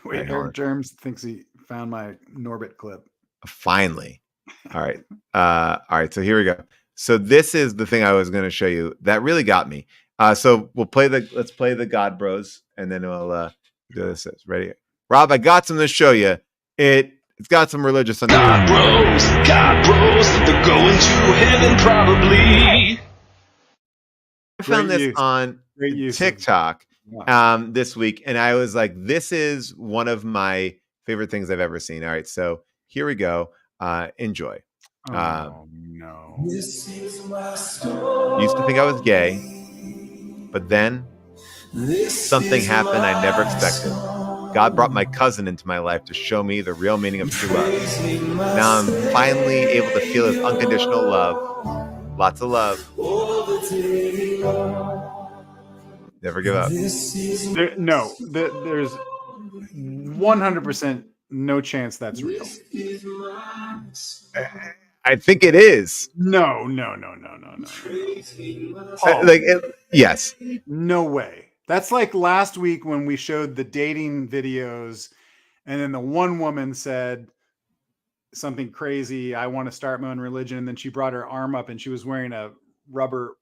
Wait, Eric Germs thinks he found my Norbit clip.
Finally. All right. All right. So here we go. So this is the thing I was going to show you that really got me. So let's play the God Bros, and then we'll do this. Ready? Rob, I got something to show you. It's got some religious undertones.
God bros, they're going to heaven probably.
I found this on TikTok this week, and I was like, this is one of my favorite things I've ever seen. All right, so here we go. Enjoy.
Oh, no.
Used to think I was gay, but then something happened I never expected. God brought my cousin into my life to show me the real meaning of true love. Now I'm finally able to feel his unconditional love. Lots of love. Never give up.
There's 100% no chance that's real.
I think it is.
No.
Yes.
No way. That's like last week when we showed the dating videos, and then the one woman said something crazy. I want to start my own religion. And then she brought her arm up and she was wearing a rubber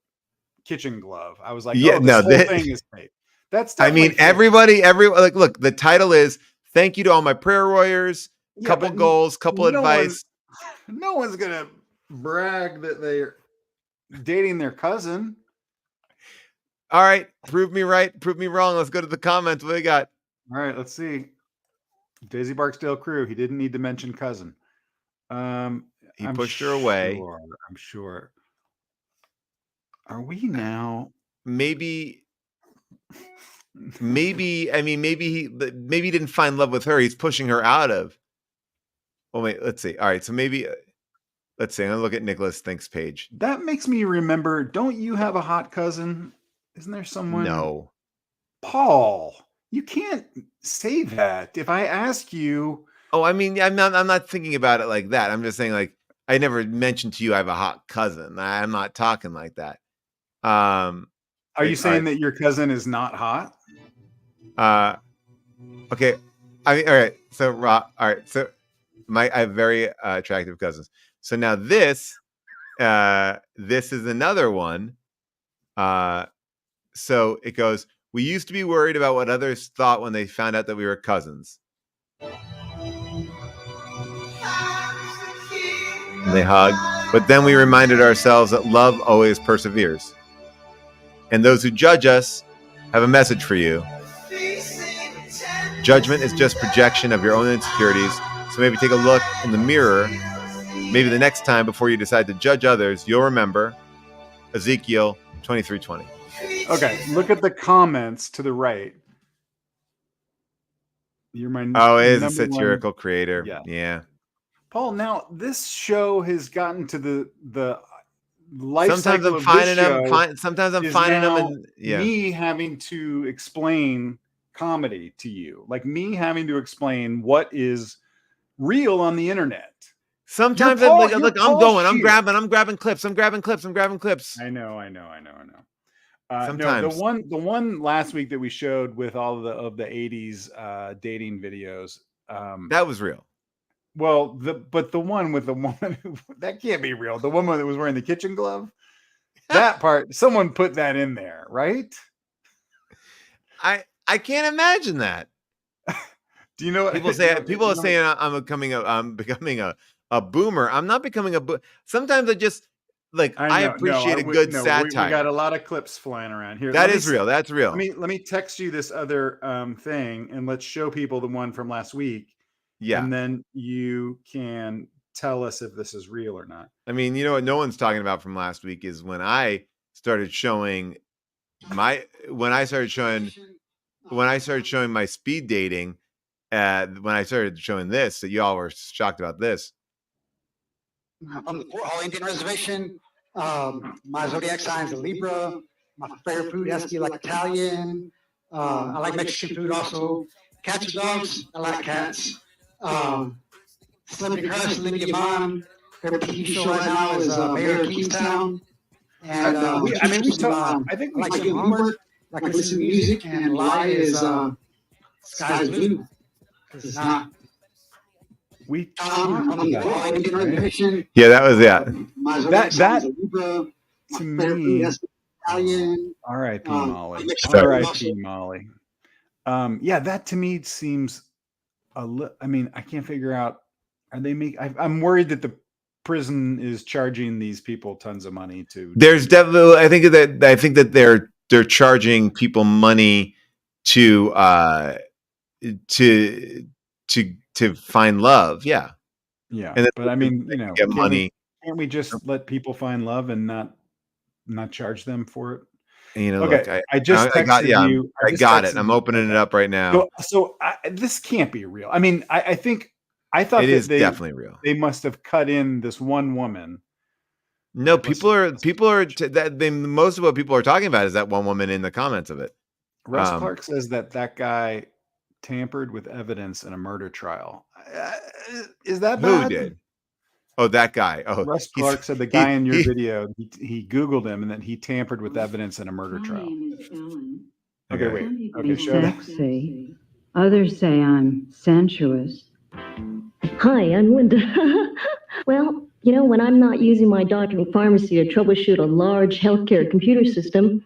kitchen glove. I was like,
Yeah,
oh, this whole thing is fake. That's definitely fake.
everybody, look, the title is "Thank you to all my prayer warriors." Couple goals, couple advice.
No one's gonna brag that they're dating their cousin.
All right, prove me right, prove me wrong. Let's go to the comments. What do we got?
All right, let's see. Daisy Barksdale crew. He didn't need to mention cousin.
He pushed her away.
I'm sure. Are we now?
Maybe he didn't find love with her. He's pushing her out of. Oh wait, let's see. All right, so maybe let's see. I'm gonna look at Nicholas Think's page.
That makes me remember. Don't you have a hot cousin? Isn't there someone?
No,
Paul. You can't say that. If I ask you,
oh, I mean, I'm not thinking about it like that. I'm just saying, like, I never mentioned to you I have a hot cousin. I'm not talking like that.
Are you saying that your cousin is not hot?
Okay. I mean, all right. So, all right. So, I have very attractive cousins. So now this is another one. So it goes. We used to be worried about what others thought when they found out that we were cousins. And they hug, but then we reminded ourselves that love always perseveres. And those who judge us have a message for you. Judgment is just projection of your own insecurities, so maybe take a look in the mirror. Maybe the next time before you decide to judge others, you'll remember Ezekiel 23:20.
Okay, look at the comments to the right. You're my
it is a satirical creator. Yeah.
Paul, now this show has gotten to the life
sometimes
cycle
I'm finding
them.
Sometimes I'm finding them, and
me having to explain comedy to you, like me having to explain what is real on the internet.
Sometimes I'm like, look, I'm grabbing clips. I'm grabbing clips.
I know.
Sometimes
no, the one last week that we showed with all of the 80s dating videos,
that was real.
Well, but the one with the woman that can't be real. The woman that was wearing the kitchen glove, that part, someone put that in there, right?
I can't imagine that.
Do you know what
people are saying? I'm becoming a boomer. I'm not becoming a boomer. Sometimes I just I appreciate a good satire.
We got a lot of clips flying around here.
That is real. That's real.
Let me text you this other thing, and let's show people the one from last week.
Yeah,
and then you can tell us if this is real or not.
I mean, you know what no one's talking about from last week is when I started showing my speed dating. When I started showing this, that you all were shocked about this.
From the All Indian Reservation, my zodiac sign is a Libra. My favorite food has to be like Italian. I like Mexican food also. Cats or dogs? I like cats. Celebrity Crush, Lydia Bond. Favorite TV show right now is Mayor of Kingstown. And
I think we
like doing homework, like listening to music, and lie is sky's blue. Because it's not.
We
yeah, that was
that to me. R.I.P. Molly. R.I.P. Molly. Yeah, that to me seems I mean, I can't figure out. Are they I'm worried that the prison is charging these people tons of money to.
There's definitely. I think that they're charging people money to find love. Yeah.
And but I mean,
get money.
Can't we just let people find love and not charge them for it?
Okay,
look, I just texted you.
I got it. I'm opening it up right now.
So this can't be real. I mean, I thought
it is definitely real.
They must have cut in this one woman.
No, people are most of what people are talking about is that one woman in the comments of it.
Russ Clark says that guy tampered with evidence in a murder trial. Is that bad?
Who did? Oh, that guy. Oh,
Russ Clark said the guy in your video, he Googled him and then he tampered with evidence in a murder trial. Okay, wait. Okay, show that.
Sexy. Others say I'm sensuous.
Hi, I'm Linda. Well, when I'm not using my doctoring pharmacy to troubleshoot a large healthcare computer system,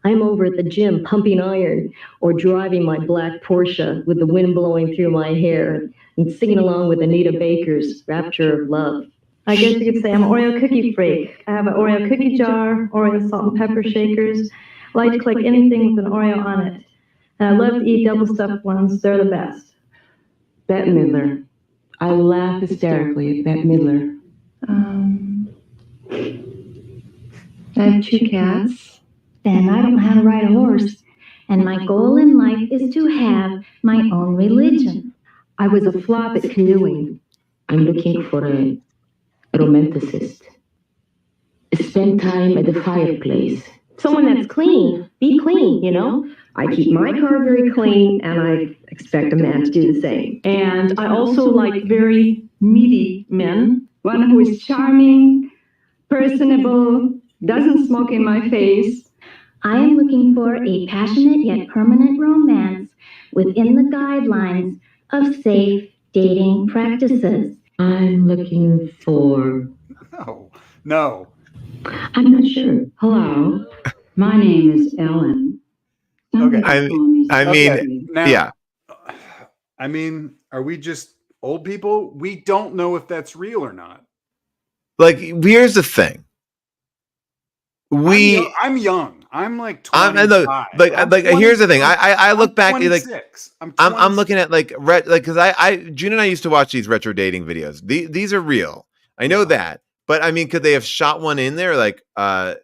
I'm over at the gym pumping iron or driving my black Porsche with the wind blowing through my hair and singing along with Anita Baker's Rapture of Love. I guess you could say I'm an Oreo cookie freak. I have an Oreo cookie jar, Oreo salt and pepper shakers. I like to collect anything with an Oreo on it. And I love to eat double stuffed ones. They're the best.
Bette Midler. I laugh hysterically at Bette Midler.
I have 2 cats, and I don't know how to ride a horse. And my goal in life is to have my own religion.
I was a flop at canoeing. I'm looking for a romanticist. Spend time at the fireplace.
Someone that's clean. Be clean,
I keep my car very clean, and I expect a man to do the same.
And I also like very meaty men. One who is charming, personable, doesn't smoke in my face.
I am looking for a passionate yet permanent romance within the guidelines of safe dating practices.
I'm looking for...
No.
I'm not sure. Hello. My name is Ellen.
Okay.
I mean,
now,
yeah.
I mean, are we just old people? We don't know if that's real or not.
Like, here's the thing.
I'm young. I'm like 25.
Here's the thing. I look back at
26.
I'm looking at because June and I used to watch these retro dating videos. These are real. I know that, but I mean, could they have shot one in there? Like, I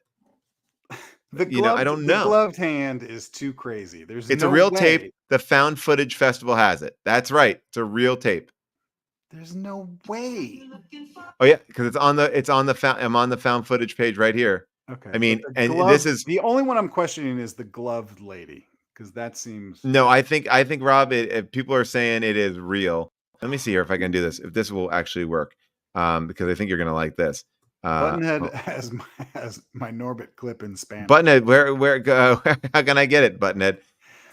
don't know.
The gloved hand is too crazy.
It's a real tape. The Found Footage Festival has it. That's right. It's a real tape.
There's no way.
Oh yeah, because I'm on the Found Footage page right here.
Okay.
I mean,
this is the only one I'm questioning is the gloved lady, because that seems.
No, I think Rob, if people are saying it is real. Let me see here if I can do this. If this will actually work, because I think you're gonna like this.
Buttonhead has my Norbit clip in Spanish.
Buttonhead, where how can I get it? Buttonhead,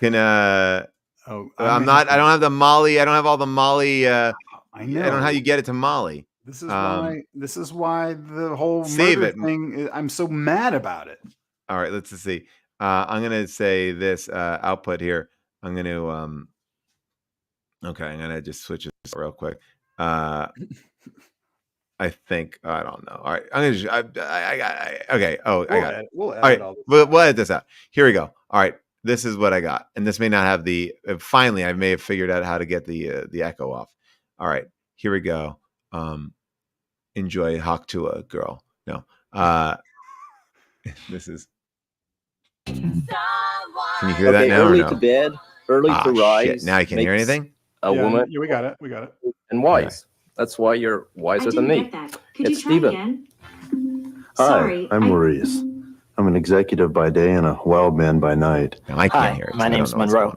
can I'm not. I don't have the Molly. I don't have all the Molly. I know. I don't know how you get it to Molly.
This is why the whole
save
murder
it
thing. I'm so mad about it.
All right, let's see. I'm gonna say this output here. I'm gonna okay. I'm gonna just switch this real quick. I think I don't know. All right, I'm gonna. Okay. Oh, I got it.
We'll
edit all this. We'll edit this out. Here we go. All right, this is what I got, and this may not have the. Finally, I may have figured out how to get the echo off. All right, here we go. Enjoy Haktua, girl. No. This is. Can you hear that now?
Early
or no?
to bed, early to rise.
Shit. Now you can hear anything?
A woman.
Yeah, we got it.
And wise. That's why you're wiser than me. It's Steven.
Hi, I'm Maurice. I'm an executive by day and a wild man by night.
No, I can't hear it.
My name's Monroe.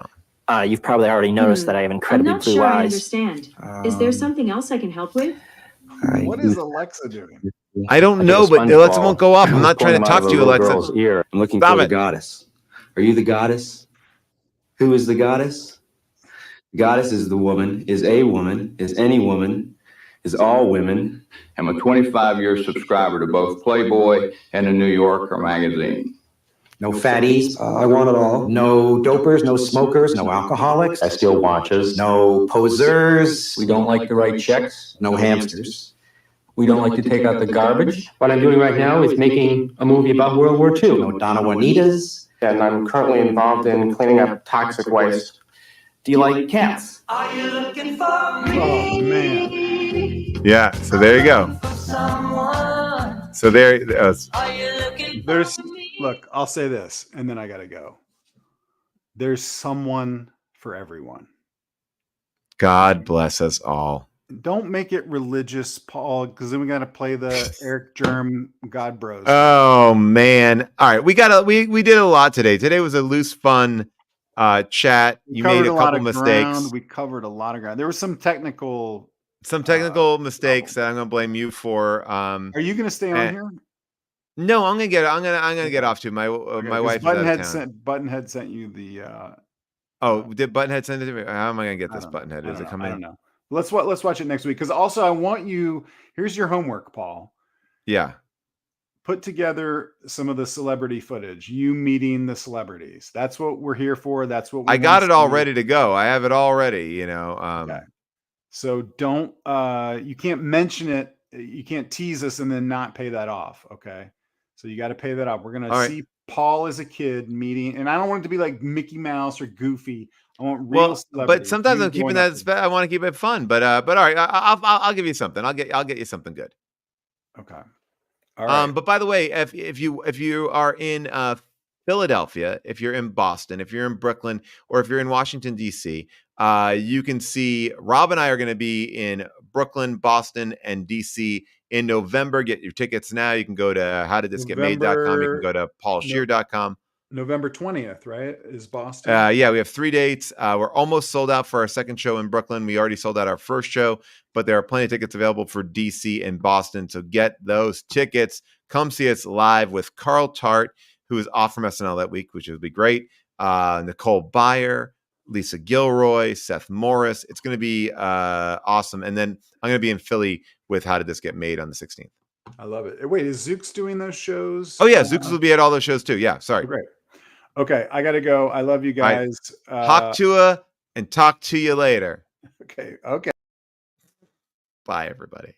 You've probably already noticed that I have incredibly blue
sure I
eyes.
understand. Is there something else I can help with?
What is Alexa doing?
I don't know, but Alexa won't go off. I'm not trying to talk to you, Alexa.
Ear. I'm looking
Stop
for
it.
the goddess. Are you the goddess? Who is the goddess? Goddess is the woman, is a woman, is any woman, is all women.
I'm a 25-year subscriber to both Playboy and the New Yorker magazine.
No fatties. I want it all. No dopers, no smokers, no alcoholics.
I steal watches.
No posers.
We don't like to write checks.
No hamsters.
We don't like to take out the garbage.
What I'm doing right now is making a movie about World War II. No Donna Juanitas.
And I'm currently involved in cleaning up toxic waste.
Do you like cats?
Oh man.
Yeah. So there you go. So there's.
Look, I'll say this, and then I gotta go. There's someone for everyone.
God bless us all.
Don't make it religious, Paul, because then we gotta play the Eric Germ God Bros.
Oh man! All right, we did a lot today. Today was a loose, fun chat. You made a couple mistakes.
We covered a lot of ground. There was some technical
some technical mistakes that I'm going to blame you for.
Are you going to stay on here?
No, I'm going to get off to my wife is out of town.
Buttonhead sent you the.
Did Buttonhead send it to me? How am I going to get this Buttonhead? Is it coming?
I don't know. Let's watch it next week. Because also I want you. Here's your homework, Paul.
Yeah.
Put together some of the celebrity footage. You meeting the celebrities. That's what we're here for. That's what
I got it all ready to go. I have it all ready. Okay.
So don't. You can't mention it. You can't tease us and then not pay that off. Okay. So you got to pay that off. We're gonna see Paul as a kid meeting, and I don't want it to be like Mickey Mouse or Goofy. I want real celebrities.
But sometimes I'm keeping that. I want to keep it fun. But all right, I'll give you something. I'll get you something good.
Okay. All right.
But by the way, if you are in Philadelphia, if you're in Boston, if you're in Brooklyn, or if you're in Washington D.C., you can see Rob and I are going to be in Brooklyn, Boston, and D.C. in November. Get your tickets now. You can go to howdidthisgetmade.com. You can go to paulscheer.com.
November 20th, right? Is Boston?
Yeah, we have 3 dates. We're almost sold out for our second show in Brooklyn. We already sold out our first show, but there are plenty of tickets available for DC and Boston. So get those tickets. Come see us live with Carl Tart, who is off from SNL that week, which would be great. Nicole Byer, Lisa Gilroy, Seth Morris. It's going to be awesome. And then I'm going to be in Philly with How Did This Get Made on the 16th.
I love it. Wait, is Zooks doing those shows?
Oh, yeah. Zooks will be at all those shows too. Yeah. Sorry.
Great. Okay. I got to go. I love you guys.
Hawk Tua and talk to you later.
Okay. Okay.
Bye, everybody.